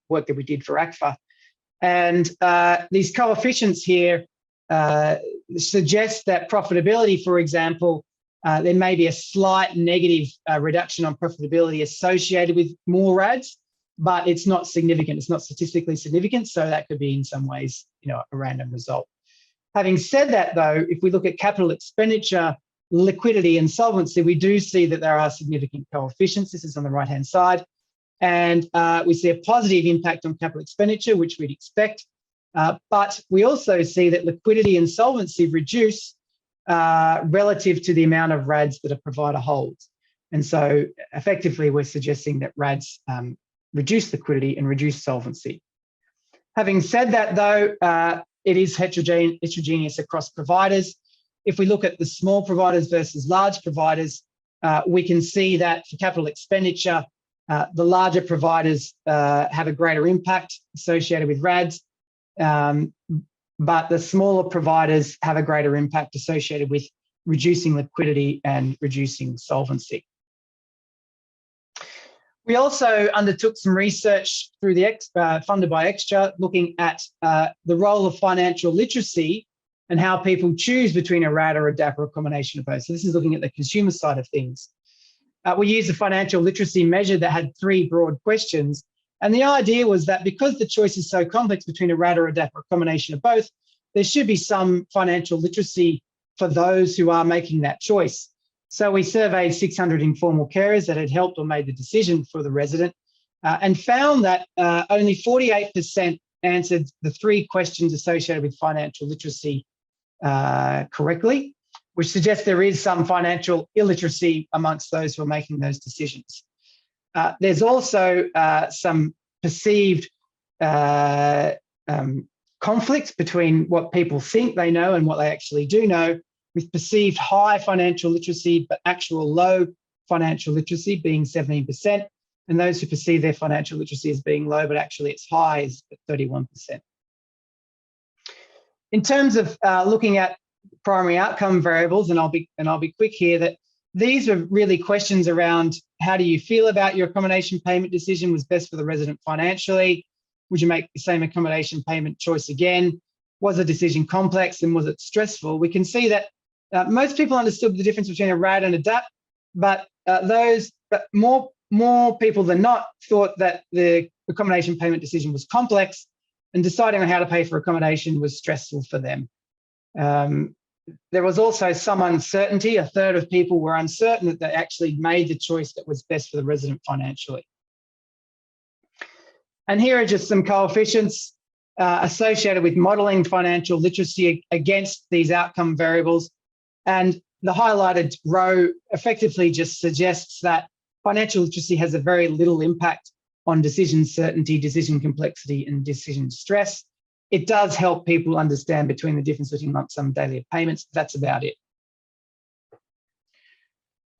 work that we did for ACFA. And these coefficients here suggest that profitability, for example, there may be a slight negative reduction on profitability associated with more RADs, but it's not significant. It's not statistically significant. So that could be in some ways, a random result. Having said that, though, if we look at capital expenditure, liquidity and solvency, we do see that there are significant coefficients. This is on the right-hand side. And we see a positive impact on capital expenditure, which we'd expect. But we also see that liquidity and solvency reduce relative to the amount of RADs that a provider holds. And so effectively, we're suggesting that RADs reduce liquidity and reduce solvency. Having said that, though, it is heterogeneous across providers. If we look at the small providers versus large providers, we can see that for capital expenditure, the larger providers have a greater impact associated with RADs, but the smaller providers have a greater impact associated with reducing liquidity and reducing solvency. We also undertook some research through the funded by Extra, looking at the role of financial literacy and how people choose between a RAD or a DAP or a combination of both. So this is looking at the consumer side of things. We used a financial literacy measure that had 3 broad questions. And the idea was that because the choice is so complex between a RAD or a DAP or a combination of both, there should be some financial literacy for those who are making that choice. So we surveyed 600 informal carers that had helped or made the decision for the resident and found that only 48% answered the 3 questions associated with financial literacy correctly, which suggests there is some financial illiteracy amongst those who are making those decisions. There's also some perceived conflict between what people think they know and what they actually do know, with perceived high financial literacy but actual low financial literacy being 17%, and those who perceive their financial literacy as being low but actually it's high is 31%. In terms of looking at primary outcome variables, and I'll be quick here, that these are really questions around how do you feel about your accommodation payment decision was best for the resident financially? Would you make the same accommodation payment choice again? Was the decision complex and was it stressful? We can see that Most people understood the difference between a RAD and a DAP, but more people than not thought that the accommodation payment decision was complex, and deciding on how to pay for accommodation was stressful for them. There was also some uncertainty. A third of people were uncertain that they actually made the choice that was best for the resident financially. And here are just some coefficients associated with modelling financial literacy against these outcome variables. And the highlighted row effectively just suggests that financial literacy has a very little impact on decision certainty, decision complexity, and decision stress. It does help people understand between the difference between lump sum and daily payments. That's about it.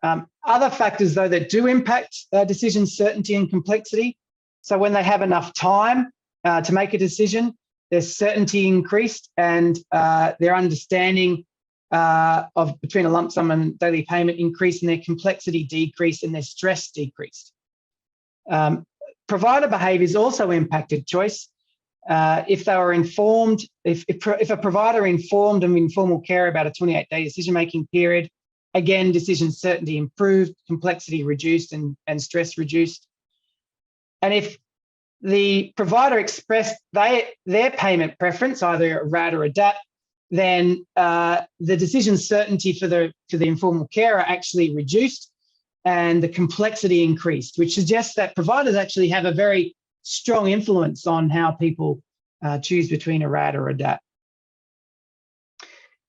Other factors, though, that do impact decision certainty and complexity. So when they have enough time to make a decision, their certainty increased and their understanding between a lump sum and daily payment increased, and their complexity decreased and their stress decreased. Provider behaviours also impacted choice. If they were informed, if a provider informed them informal care about a 28-day decision-making period, again, decision certainty improved, complexity reduced, and stress reduced. And if the provider expressed their payment preference, either a RAD or a DAP, then the decision certainty for the informal carer actually reduced and the complexity increased, which suggests that providers actually have a very strong influence on how people choose between a RAD or a DAP.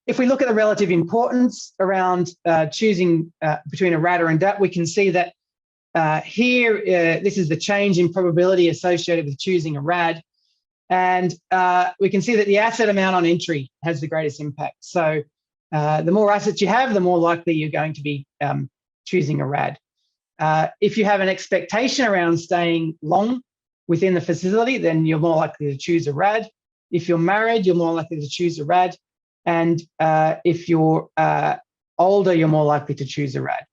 If we look at the relative importance around choosing between a RAD or a DAP, we can see that here, this is the change in probability associated with choosing a RAD. And we can see that the asset amount on entry has the greatest impact. So the more assets you have, the more likely you're going to be choosing a RAD. If you have an expectation around staying long within the facility, then you're more likely to choose a RAD. If you're married, you're more likely to choose a RAD. And if you're older, you're more likely to choose a RAD.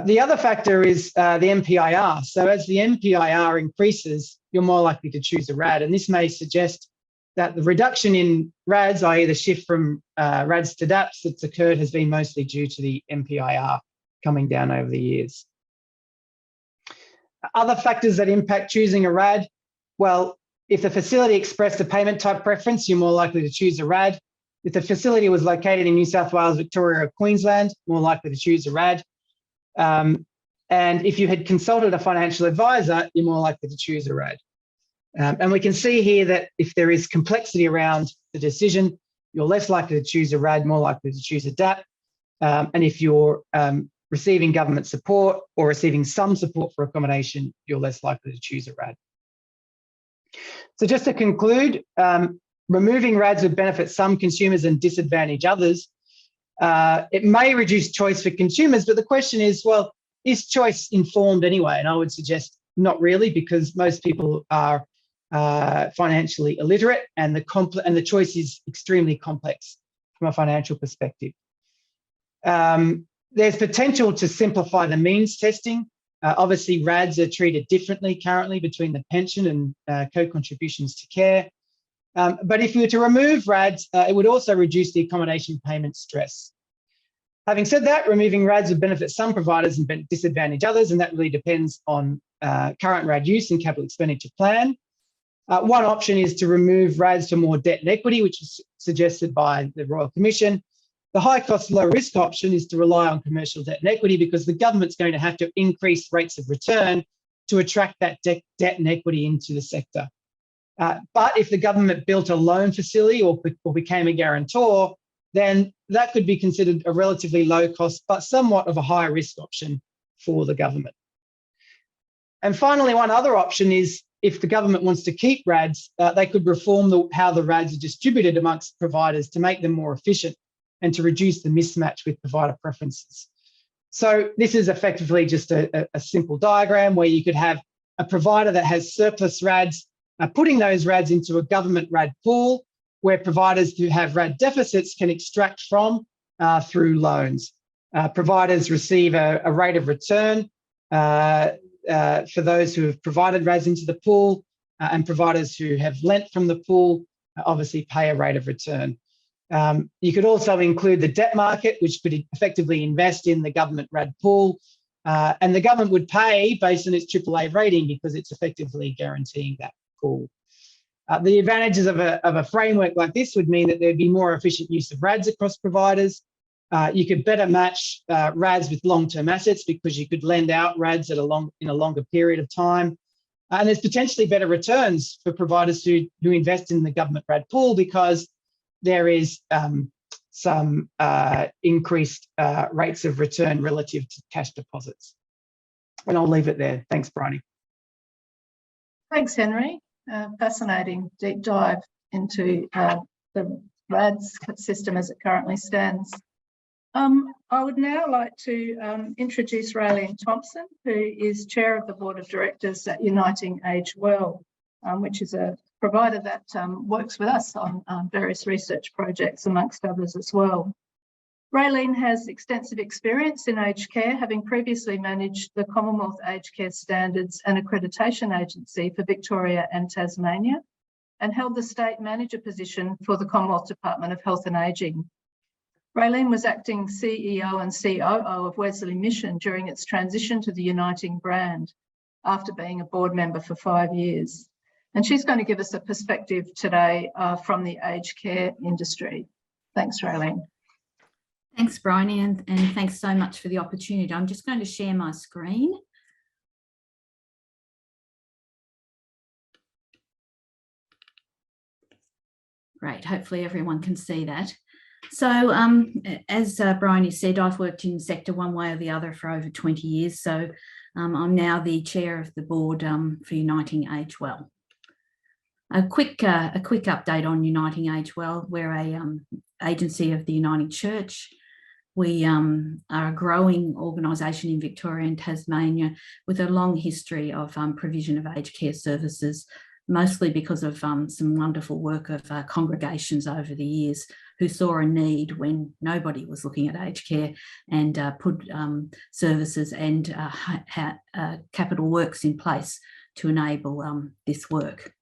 The other factor is the MPIR. So as the MPIR increases, you're more likely to choose a RAD. And this may suggest that the reduction in RADs, i.e. the shift from RADs to DAPs that's occurred, has been mostly due to the MPIR coming down over the years. Other factors that impact choosing a RAD, well, if the facility expressed a payment type preference, you're more likely to choose a RAD. If the facility was located in New South Wales, Victoria, or Queensland, more likely to choose a RAD. And if you had consulted a financial advisor, you're more likely to choose a RAD. And we can see here that if there is complexity around the decision, you're less likely to choose a RAD, more likely to choose a DAP. And if you're receiving government support or receiving some support for accommodation, you're less likely to choose a RAD. So just to conclude, removing RADs would benefit some consumers and disadvantage others. It may reduce choice for consumers, but the question is, well, is choice informed anyway? And I would suggest not really, because most people are financially illiterate, and the choice is extremely complex from a financial perspective. There's potential to simplify the means testing. Obviously, RADs are treated differently currently between the pension and co-contributions to care. But if you were to remove RADs, it would also reduce the accommodation payment stress. Having said that, removing RADs would benefit some providers and disadvantage others, and that really depends on current RAD use and capital expenditure plan. One option is to remove RADs to more debt and equity, which is suggested by the Royal Commission. The high cost, low risk option is to rely on commercial debt and equity, because the government's going to have to increase rates of return to attract that debt and equity into the sector. But if the government built a loan facility or became a guarantor, then that could be considered a relatively low cost, but somewhat of a higher risk option for the government. And finally, one other option is, if the government wants to keep RADs, they could reform how the RADs are distributed amongst providers to make them more efficient and to reduce the mismatch with provider preferences. So this is effectively just a simple diagram where you could have a provider that has surplus RADs, putting those RADs into a government RAD pool, where providers who have RAD deficits can extract from through loans. Providers receive a rate of return for those who have provided RADs into the pool, and providers who have lent from the pool obviously pay a rate of return. You could also include the debt market, which could effectively invest in the government RAD pool, and the government would pay based on its AAA rating because it's effectively guaranteeing that pool. The advantages of a framework like this would mean that there'd be more efficient use of RADs across providers. You could better match RADs with long-term assets because you could lend out RADs in a longer period of time. And there's potentially better returns for providers who invest in the government RAD pool because there is some increased rates of return relative to cash deposits. And I'll leave it there. Thanks, Bryony. Thanks, Henry. Fascinating deep dive into the RADS system as it currently stands. I would now like to introduce Raylene Thompson, who is Chair of the Board of Directors at Uniting Age Well, which is a provider that works with us on various research projects, amongst others as well. Raylene has extensive experience in aged care, having previously managed the Commonwealth Aged Care Standards and Accreditation Agency for Victoria and Tasmania, and held the State Manager position for the Commonwealth Department of Health and Ageing. Raylene was acting CEO and COO of Wesley Mission during its transition to the Uniting brand, after being a board member for 5 years. And she's going to give us a perspective today from the aged care industry. Thanks, Raylene. Thanks, Bryony, and thanks so much for the opportunity. I'm just going to share my screen. Great, hopefully everyone can see that. So as Bryony said, I've worked in the sector one way or the other for over 20 years. So I'm now the chair of the board for Uniting Age Well. A quick update on Uniting Age Well. We're an agency of the Uniting Church. We are a growing organisation in Victoria and Tasmania with a long history of provision of aged care services, mostly because of some wonderful work of congregations over the years who saw a need when nobody was looking at aged care and put services and capital works in place to enable this work.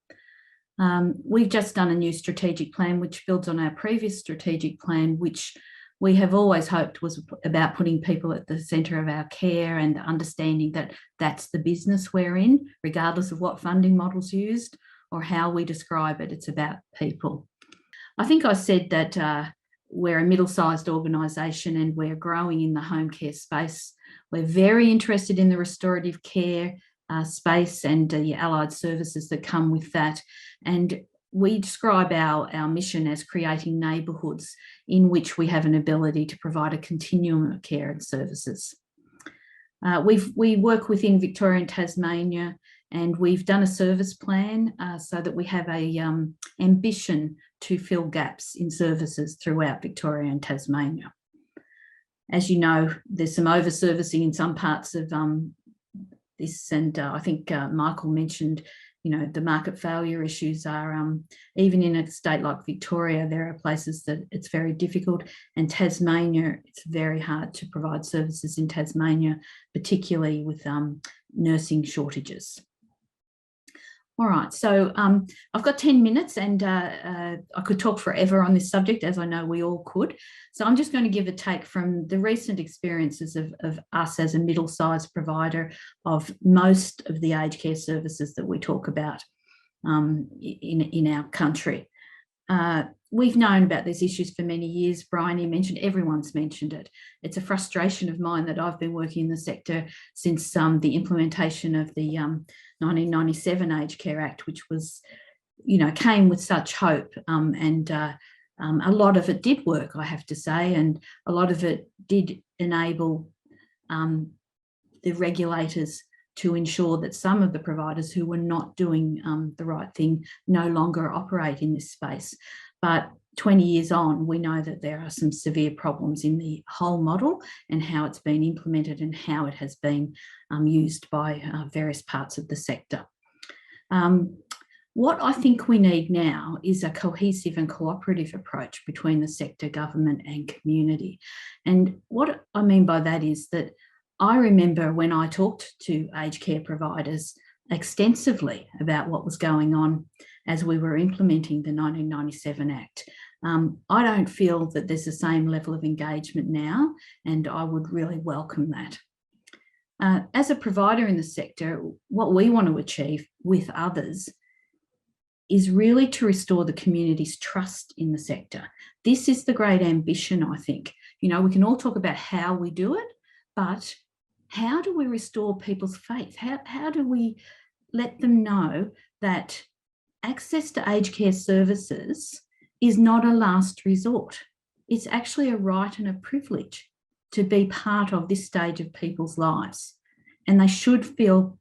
We've just done a new strategic plan which builds on our previous strategic plan, which we have always hoped was about putting people at the centre of our care and understanding that that's the business we're in, regardless of what funding model's used or how we describe it, it's about people. I think I said that we're a middle-sized organisation and we're growing in the home care space. We're very interested in the restorative care space and the allied services that come with that. And we describe our mission as creating neighbourhoods in which we have an ability to provide a continuum of care and services. We work within Victoria and Tasmania, and we've done a service plan so that we have a ambition to fill gaps in services throughout Victoria and Tasmania. As you know, there's some over-servicing in some parts of this, and I think Michael mentioned, you know, the market failure issues are, even in a state like Victoria, there are places that it's very difficult, and Tasmania, it's very hard to provide services in Tasmania, particularly with nursing shortages. All right, so I've got 10 minutes and I could talk forever on this subject, as I know we all could. So I'm just going to give a take from the recent experiences of us as a middle-sized provider of most of the aged care services that we talk about in our country. We've known about these issues for many years. Bryony mentioned, everyone's mentioned it. It's a frustration of mine that I've been working in the sector since the implementation of the 1997 Aged Care Act, which was, you know, came with such hope, and a lot of it did work, I have to say, and a lot of it did enable the regulators to ensure that some of the providers who were not doing the right thing no longer operate in this space. But 20 years on, we know that there are some severe problems in the whole model and how it's been implemented and how it has been used by various parts of the sector. What I think we need now is a cohesive and cooperative approach between the sector, government and community. And what I mean by that is that I remember when I talked to aged care providers extensively about what was going on as we were implementing the 1997 Act, I don't feel that there's the same level of engagement now, and I would really welcome that. As a provider in the sector, what we want to achieve with others is really to restore the community's trust in the sector. This is the great ambition, I think. You know, we can all talk about how we do it, but how do we restore people's faith? How do we let them know that access to aged care services is not a last resort? It's actually a right and a privilege to be part of this stage of people's lives. And they should feel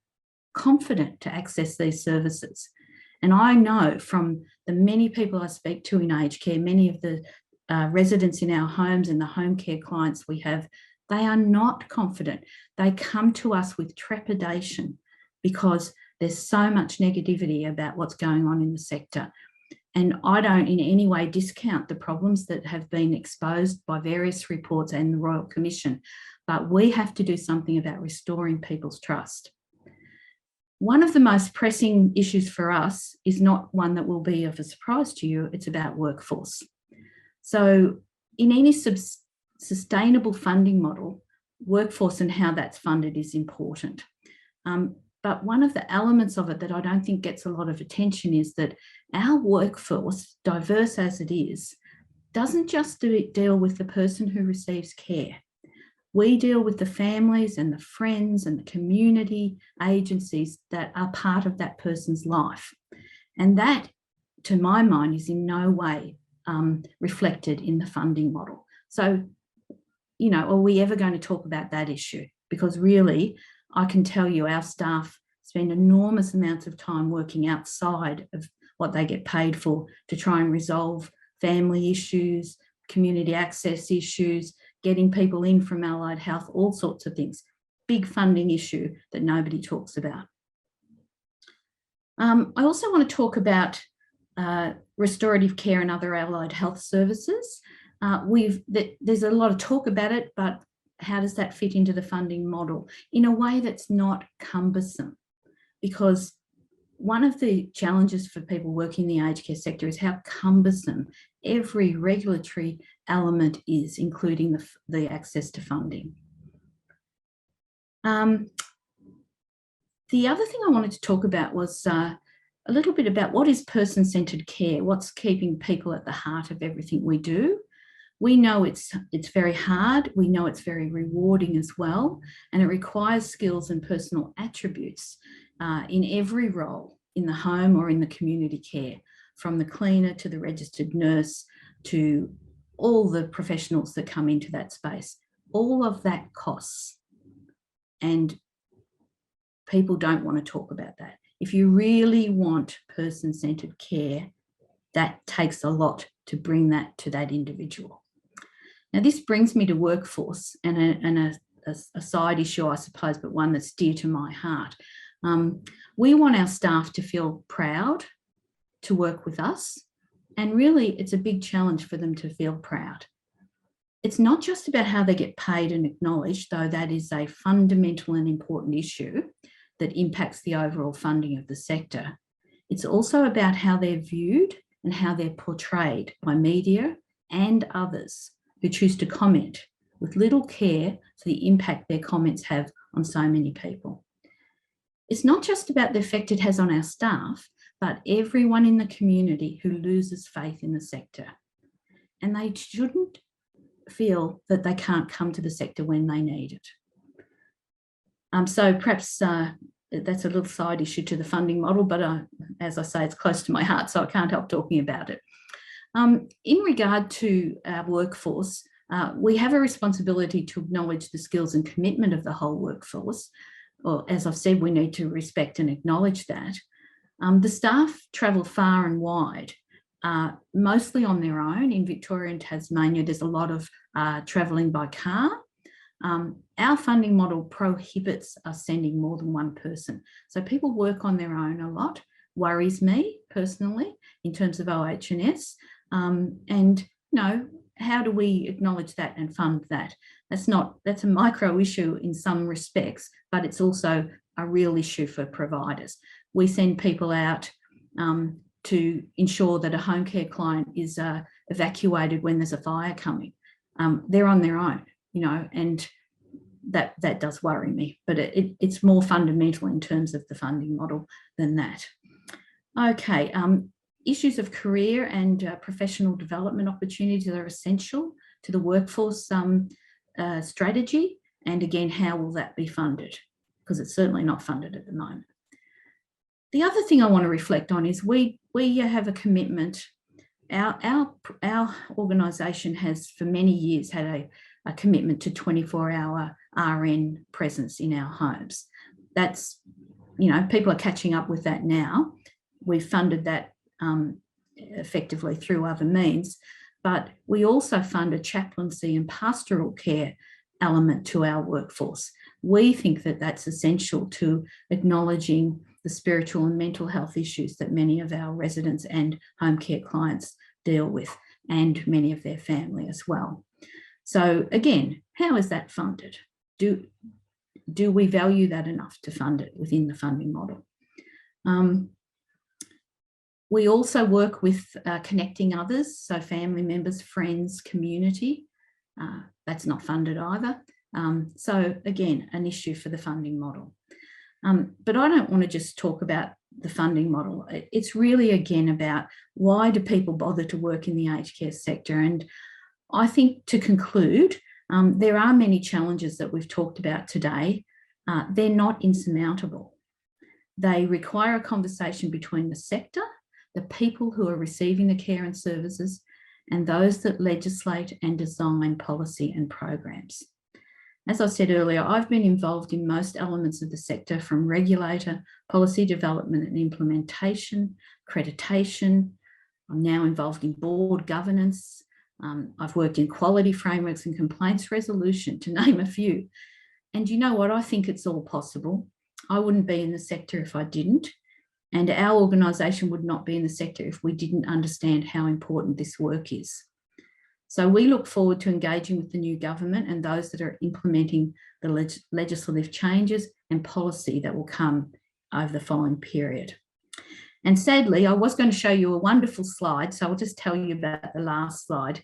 confident to access these services. And I know from the many people I speak to in aged care, many of the residents in our homes and the home care clients we have, they are not confident. They come to us with trepidation because there's so much negativity about what's going on in the sector. And I don't in any way discount the problems that have been exposed by various reports and the Royal Commission, but we have to do something about restoring people's trust. One of the most pressing issues for us is not one that will be of a surprise to you, it's about workforce. So in any sustainable funding model, workforce and how that's funded is important. But one of the elements of it that I don't think gets a lot of attention is that our workforce, diverse as it is, doesn't just deal with the person who receives care. We deal with the families and the friends and the community agencies that are part of that person's life. And that, to my mind, is in no way reflected in the funding model. So, you know, are we ever going to talk about that issue? Because really, I can tell you our staff spend enormous amounts of time working outside of what they get paid for to try and resolve family issues, community access issues, getting people in from allied health, all sorts of things. Big funding issue that nobody talks about. I also want to talk about restorative care and other allied health services. There's a lot of talk about it, but how does that fit into the funding model in a way that's not cumbersome? Because one of the challenges for people working in the aged care sector is how cumbersome every regulatory element is, including the access to funding. The other thing I wanted to talk about was a little bit about what is person-centred care, what's keeping people at the heart of everything we do. We know it's very hard, we know it's very rewarding as well, and it requires skills and personal attributes in every role in the home or in the community care, from the cleaner to the registered nurse to all the professionals that come into that space. All of that costs, and people don't want to talk about that. If you really want person-centred care, that takes a lot to bring that to that individual. Now, this brings me to workforce and a side issue, I suppose, but one that's dear to my heart. We want our staff to feel proud to work with us, and really it's a big challenge for them to feel proud. It's not just about how they get paid and acknowledged, though that is a fundamental and important issue that impacts the overall funding of the sector. It's also about how they're viewed and how they're portrayed by media and others who choose to comment with little care for the impact their comments have on so many people. It's not just about the effect it has on our staff, but everyone in the community who loses faith in the sector. And they shouldn't feel that they can't come to the sector when they need it. So perhaps that's a little side issue to the funding model, but as I say, it's close to my heart, so I can't help talking about it. In regard to our workforce, we have a responsibility to acknowledge the skills and commitment of the whole workforce. Or as I've said, we need to respect and acknowledge that. The staff travel far and wide, mostly on their own. In Victoria and Tasmania, there's a lot of travelling by car. Our funding model prohibits us sending more than one person. So people work on their own a lot, worries me personally in terms of OH&S. And, you know, how do we acknowledge that and fund that? That's a micro issue in some respects, but it's also a real issue for providers. We send people out to ensure that a home care client is evacuated when there's a fire coming. They're on their own, you know, and that does worry me, but it's more fundamental in terms of the funding model than that. Okay, issues of career and professional development opportunities are essential to the workforce strategy. And again, how will that be funded? Because it's certainly not funded at the moment. The other thing I want to reflect on is we have a commitment. Our organisation has for many years had a commitment to 24-hour RN presence in our homes. That's, you know, people are catching up with that now. We've funded that effectively through other means, but we also fund a chaplaincy and pastoral care element to our workforce. We think that that's essential to acknowledging the spiritual and mental health issues that many of our residents and home care clients deal with, and many of their family as well. So again, how is that funded? Do we value that enough to fund it within the funding model? We also work with connecting others, so family members, friends, community. That's not funded either. So again, an issue for the funding model. But I don't want to just talk about the funding model. It's really, again, about why do people bother to work in the aged care sector? And I think to conclude, there are many challenges that we've talked about today. They're not insurmountable. They require a conversation between the sector, the people who are receiving the care and services, and those that legislate and design policy and programs. As I said earlier, I've been involved in most elements of the sector, from regulator, policy development and implementation, accreditation. I'm now involved in board governance. I've worked in quality frameworks and complaints resolution, to name a few. And you know what? I think it's all possible. I wouldn't be in the sector if I didn't. And our organisation would not be in the sector if we didn't understand how important this work is. So we look forward to engaging with the new government and those that are implementing the legislative changes and policy that will come over the following period. And sadly, I was going to show you a wonderful slide, so I'll just tell you about the last slide,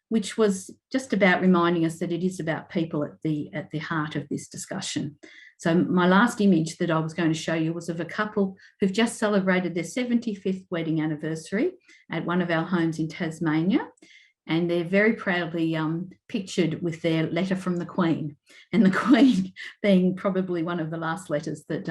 which was just about reminding us that it is about people at the heart of this discussion. So my last image that I was going to show you was of a couple who've just celebrated their 75th wedding anniversary at one of our homes in Tasmania. And they're very proudly pictured with their letter from the Queen, and the Queen being probably one of the last letters that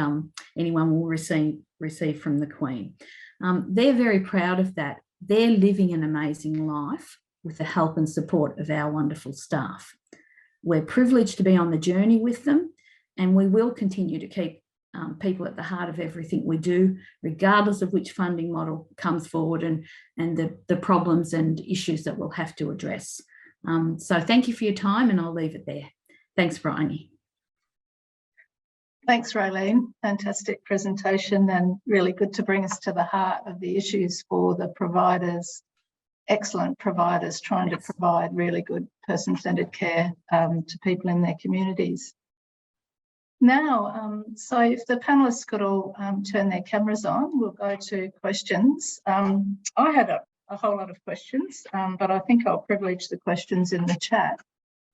anyone will receive from the Queen. They're very proud of that. They're living an amazing life with the help and support of our wonderful staff. We're privileged to be on the journey with them, and we will continue to keep people at the heart of everything we do, regardless of which funding model comes forward and the problems and issues that we'll have to address. So thank you for your time, and I'll leave it there. Thanks, Bryony. Thanks, Raylene. Fantastic presentation, and really good to bring us to the heart of the issues for the providers, excellent providers trying to provide really good person-centred care to people in their communities. Now, so if the panellists could all turn their cameras on, we'll go to questions. I had a whole lot of questions, but I think I'll privilege the questions in the chat.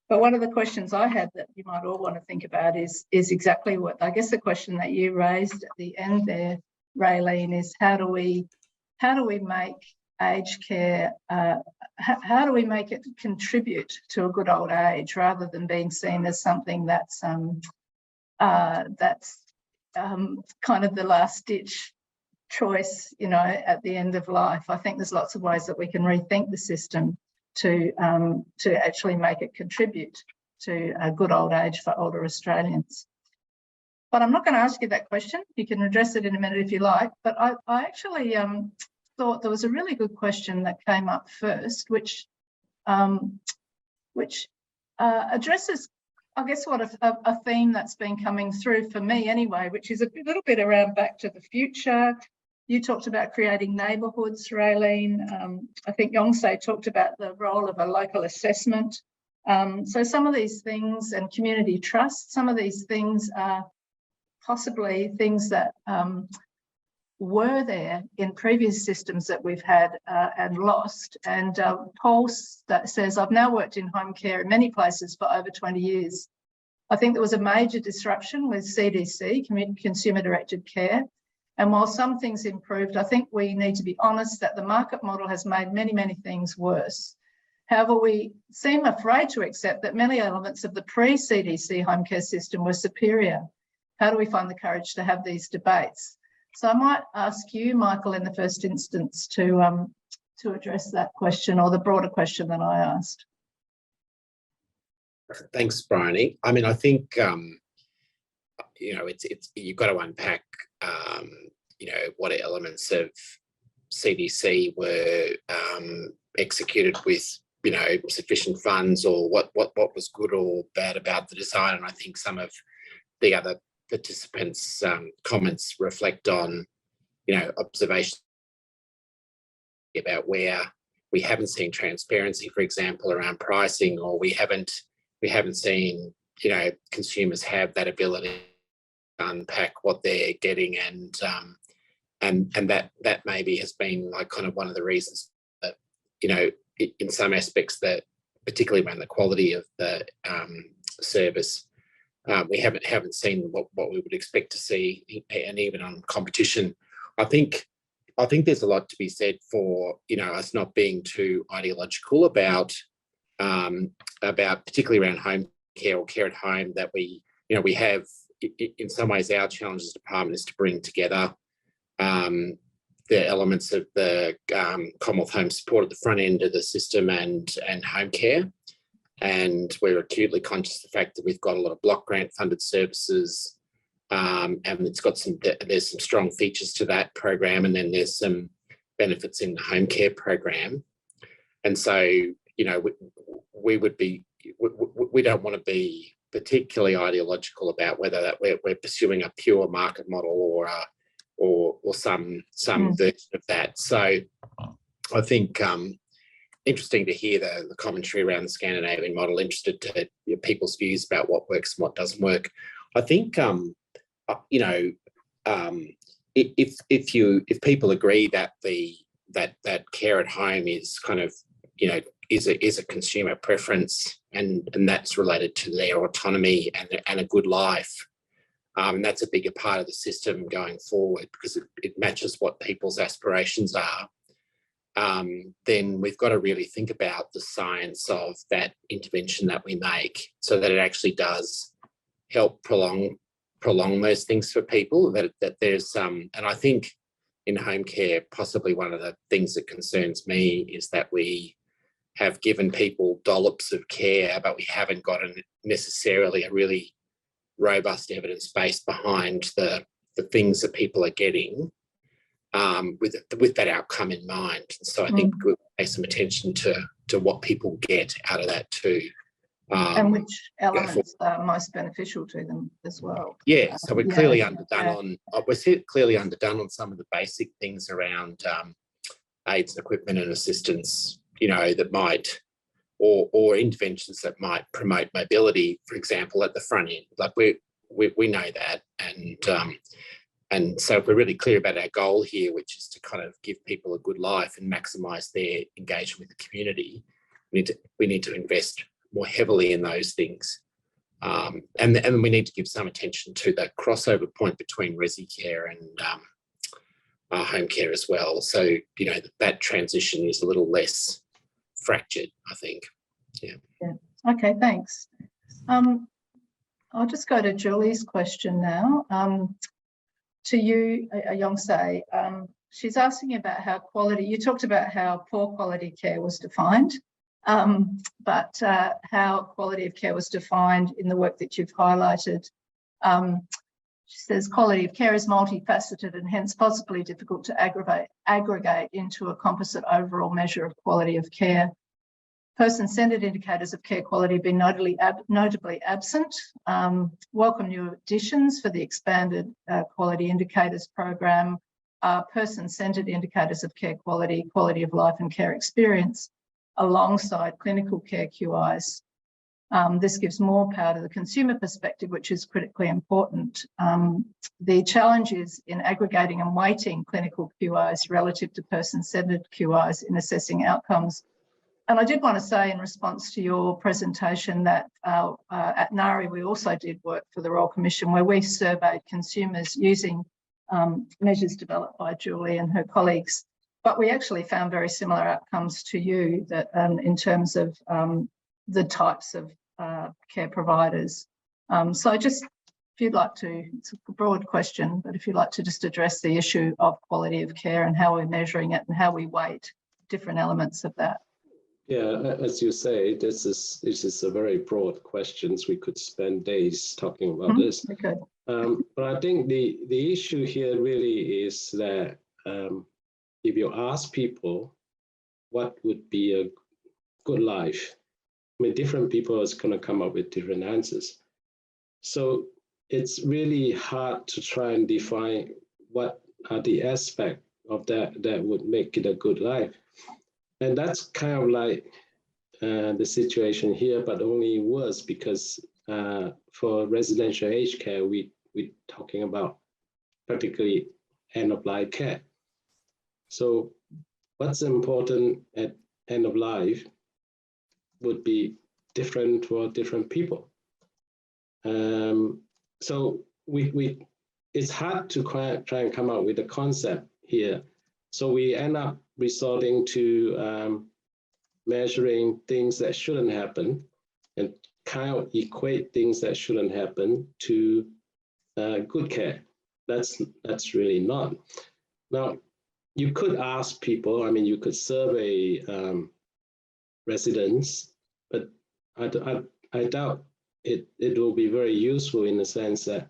But one of the questions I had that you might all want to think about is exactly what, I guess the question that you raised at the end there, Raylene, is how do we make aged care, how do we make it contribute to a good old age rather than being seen as something that's kind of the last ditch choice, you know, at the end of life. I think there's lots of ways that we can rethink the system to actually make it contribute to a good old age for older Australians. But I'm not going to ask you that question. You can address it in a minute if you like. But I actually thought there was a really good question that came up first, which addresses, I guess, what a theme that's been coming through for me anyway, which is a little bit around back to the future. You talked about creating neighbourhoods, Raylene. I think Yongse talked about the role of a local assessment. So some of these things, and community trust, some of these things are possibly things that were there in previous systems that we've had and lost. And Paul says, I've now worked in home care in many places for over 20 years. I think there was a major disruption with CDC, consumer-directed care. And while some things improved, I think we need to be honest that the market model has made many, many things worse. However, we seem afraid to accept that many elements of the pre-CDC home care system were superior. How do we find the courage to have these debates? So I might ask you, Michael, in the first instance to address that question, or the broader question that I asked. Thanks, Bryony. I mean, I think, you know, it's you've got to unpack, you know, what elements of CDC were executed with, you know, sufficient funds, or what was good or bad about the design. And I think some of the other participants' comments reflect on, you know, observations about where we haven't seen transparency, for example, around pricing, or we haven't seen, you know, consumers have that ability to unpack what they're getting, and that maybe has been like kind of one of the reasons that, you know, in some aspects, that particularly around the quality of the service, we haven't seen what we would expect to see, and even on competition. I think there's a lot to be said for, you know, us not being too ideological about particularly around home care or care at home, that we have, in some ways, our challenge as a department is to bring together the elements of the Commonwealth Home Support at the front end of the system and home care. And we're acutely conscious of the fact that we've got a lot of block grant funded services, and there's some strong features to that program, and then there's some benefits in the home care program. And so, you know, we don't want to be particularly ideological about whether that we're pursuing a pure market model or some version of that. So I think interesting to hear the commentary around the Scandinavian model, interested to hear people's views about what works and what doesn't work. I think, you know, if people agree that that care at home is kind of, you know, is a consumer preference, and that's related to their autonomy and a good life, and that's a bigger part of the system going forward because it matches what people's aspirations are, then we've got to really think about the science of that intervention that we make, so that it actually does help prolong those things for people, that there's and I think in home care, possibly one of the things that concerns me is that we have given people dollops of care, but we haven't got necessarily a really robust evidence base behind the things that people are getting with that outcome in mind. And so I think we'll pay some attention to what people get out of that too. And which elements are most beneficial to them as well. Yeah, so we're clearly underdone on some of the basic things around aids and equipment and assistance, you know, that might, or interventions that might promote mobility, for example, at the front end. Like we know that, and so if we're really clear about our goal here, which is to kind of give people a good life and maximise their engagement with the community, we need to invest more heavily in those things, and we need to give some attention to the crossover point between resi care and home care as well. So, you know, that transition is a little less fractured, I think. Yeah. Okay, thanks. I'll just go to Julie's question now. To you, Yongse, she's asking about how you talked about how poor quality care was defined, but how quality of care was defined in the work that you've highlighted. She says quality of care is multifaceted and hence possibly difficult to aggregate into a composite overall measure of quality of care. Person-centred indicators of care quality have been notably absent. Welcome new additions for the expanded quality indicators program are person-centred indicators of care quality, quality of life and care experience, alongside clinical care QIs. This gives more power to the consumer perspective, which is critically important. The challenge is in aggregating and weighting clinical QIs relative to person-centred QIs in assessing outcomes. And I did want to say in response to your presentation that at NARI we also did work for the Royal Commission where we surveyed consumers using measures developed by Julie and her colleagues. But we actually found very similar outcomes to you that in terms of the types of care providers. So just if you'd like to, it's a broad question, but if you'd like to just address the issue of quality of care and how we're measuring it and how we weight different elements of that. Yeah, as you say, this is a very broad question. We could spend days talking about this. Okay. But I think the issue here really is that if you ask people what would be a good life, I mean, different people is going to come up with different answers. So it's really hard to try and define what are the aspects of that would make it a good life. And that's kind of like the situation here, but only worse because for residential aged care, we're talking about practically end-of-life care. So what's important at end of life would be different for different people. So it's hard to try and come up with a concept here. So we end up resorting to measuring things that shouldn't happen and kind of equate things that shouldn't happen to good care. That's really not. Now, you could ask people, I mean, you could survey residents, but I doubt it will be very useful in the sense that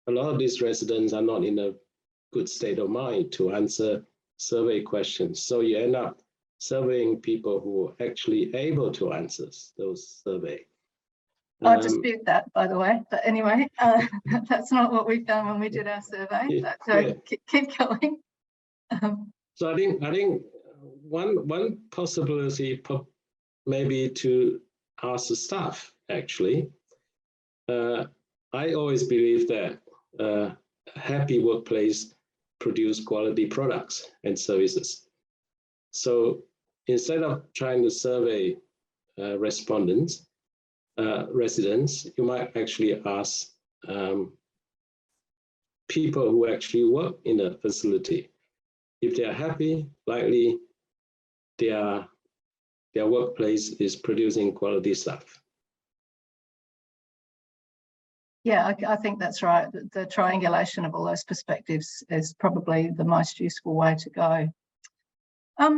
a lot of these residents are not in a good state of mind to answer survey questions. So you end up surveying people who are actually able to answer those surveys. I dispute that, by the way. But anyway, that's not what we've done when we did our survey. Keep going. So I think one possibility maybe to ask the staff, actually. I always believe that a happy workplace produce quality products and services. So instead of trying to survey residents, you might actually ask people who actually work in a facility. If they are happy, likely their workplace is producing quality stuff. Yeah, I think that's right. The triangulation of all those perspectives is probably the most useful way to go. I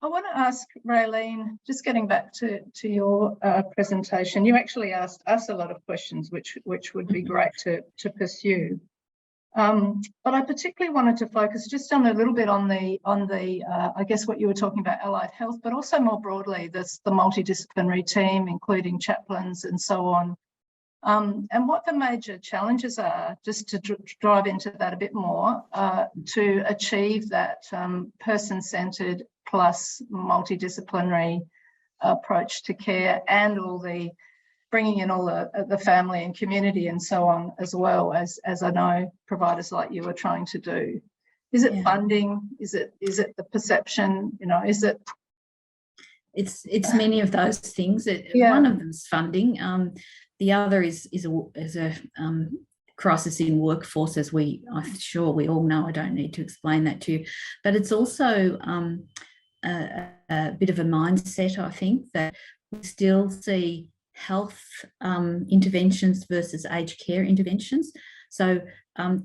want to ask Raylene, just getting back to your presentation, you actually asked us a lot of questions, which would be great to pursue. But I particularly wanted to focus just on a little bit on the I guess what you were talking about, allied health, but also more broadly, the multidisciplinary team, including chaplains and so on. And what the major challenges are, just to drive into that a bit more, to achieve that person-centred plus multidisciplinary approach to care and all the bringing in all the family and community and so on, as well as I know providers like you are trying to do. Is it funding? Is it the perception? You know, is it? It's many of those things. One of them is funding. The other is a crisis in workforce, as I'm sure we all know. I don't need to explain that to you. But it's also a bit of a mindset, I think, that we still see health interventions versus aged care interventions. So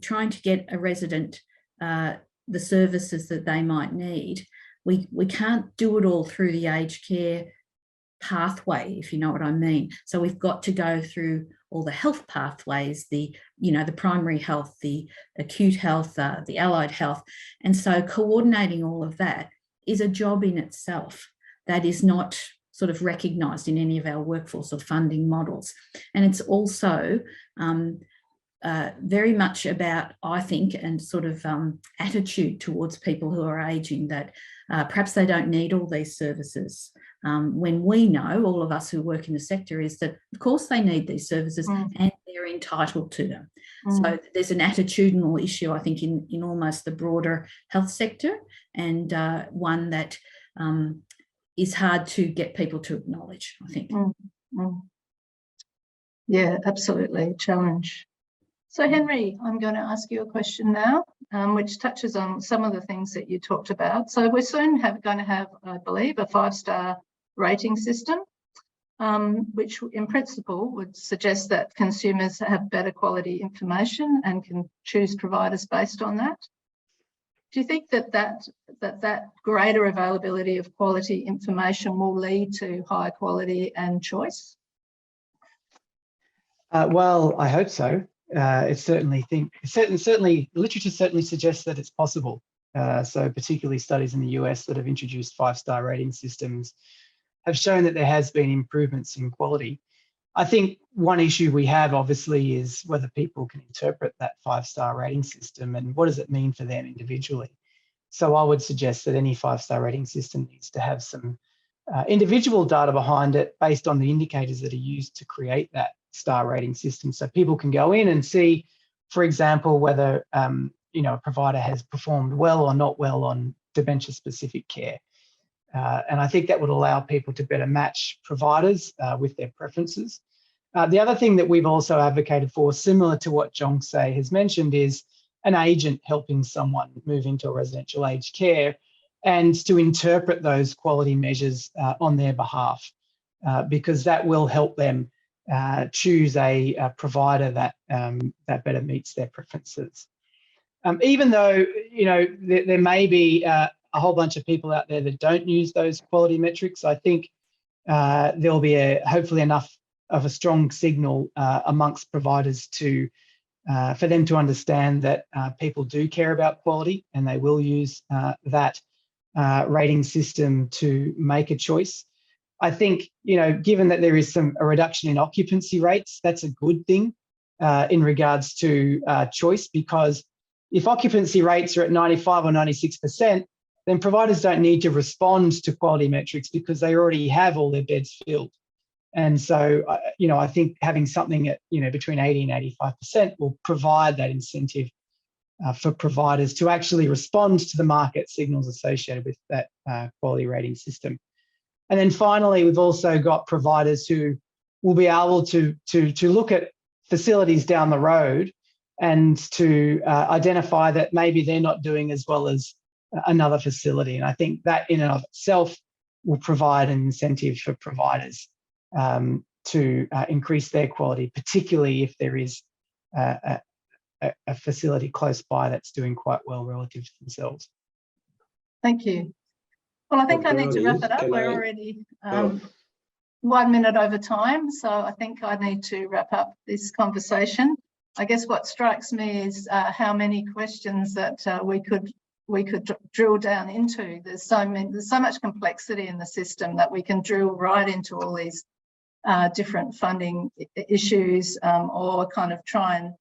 trying to get a resident the services that they might need, we can't do it all through the aged care pathway, if you know what I mean. So we've got to go through all the health pathways, the primary health, the acute health, the allied health. And so coordinating all of that is a job in itself that is not sort of recognised in any of our workforce or funding models. And it's also very much about, I think, and sort of attitude towards people who are ageing, that perhaps they don't need all these services when we know, all of us who work in the sector, is that of course they need these services and they're entitled to them. So there's an attitudinal issue, I think, in almost the broader health sector, and one that is hard to get people to acknowledge, I think. Yeah, absolutely, challenge. So Henry, I'm going to ask you a question now, which touches on some of the things that you talked about. So we're soon going to have, I believe, a 5-star rating system, which in principle would suggest that consumers have better quality information and can choose providers based on that. Do you think that greater availability of quality information will lead to higher quality and choice? Well, I hope so. Certainly literature certainly suggests that it's possible. So particularly studies in the US that have introduced 5-star rating systems have shown that there has been improvements in quality. I think one issue we have obviously is whether people can interpret that 5-star rating system and what does it mean for them individually. So I would suggest that any 5-star rating system needs to have some individual data behind it based on the indicators that are used to create that star rating system. So people can go in and see, for example, whether a provider has performed well or not well on dementia-specific care. And I think that would allow people to better match providers with their preferences. The other thing that we've also advocated for, similar to what Jong-Se has mentioned, is an agent helping someone move into a residential aged care and to interpret those quality measures on their behalf, because that will help them choose a provider that better meets their preferences. Even though there may be a whole bunch of people out there that don't use those quality metrics, I think there'll be hopefully enough of a strong signal amongst providers for them to understand that people do care about quality and they will use that rating system to make a choice. I think, given that there is a reduction in occupancy rates, that's a good thing in regards to choice, because if occupancy rates are at 95 or 96%, then providers don't need to respond to quality metrics because they already have all their beds filled. And so, I think having something at, between 80 and 85% will provide that incentive for providers to actually respond to the market signals associated with that quality rating system. And then finally, we've also got providers who will be able to look at facilities down the road and to identify that maybe they're not doing as well as another facility. And I think that in and of itself will provide an incentive for providers to increase their quality, particularly if there is a facility close by that's doing quite well relative to themselves. Thank you. Well, I think I need to wrap it up. We're already 1 minute over time, so I think I need to wrap up this conversation. I guess what strikes me is how many questions that we could drill down into. There's so much complexity in the system that we can drill right into all these different funding issues, or kind of try and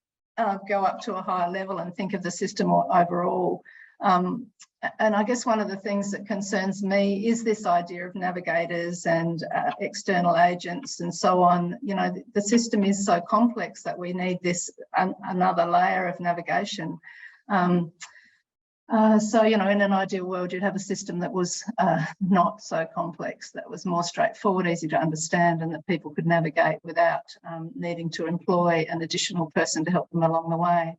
go up to a higher level and think of the system overall. And I guess one of the things that concerns me is this idea of navigators and external agents and so on. The system is so complex that we need this another layer of navigation. So, in an ideal world, you'd have a system that was not so complex, that was more straightforward, easy to understand, and that people could navigate without needing to employ an additional person to help them along the way.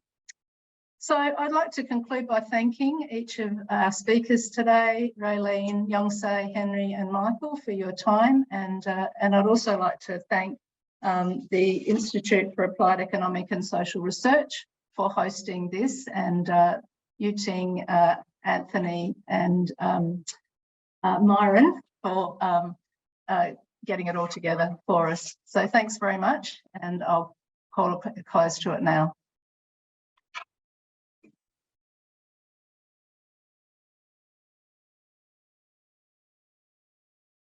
So I'd like to conclude by thanking each of our speakers today, Raylene, Jong-Se, Henry and Michael, for your time. And I'd also like to thank the Institute for Applied Economic and Social Research for hosting this, and Yuting, Anthony and Myron for getting it all together for us. So thanks very much, and I'll call a close to it now.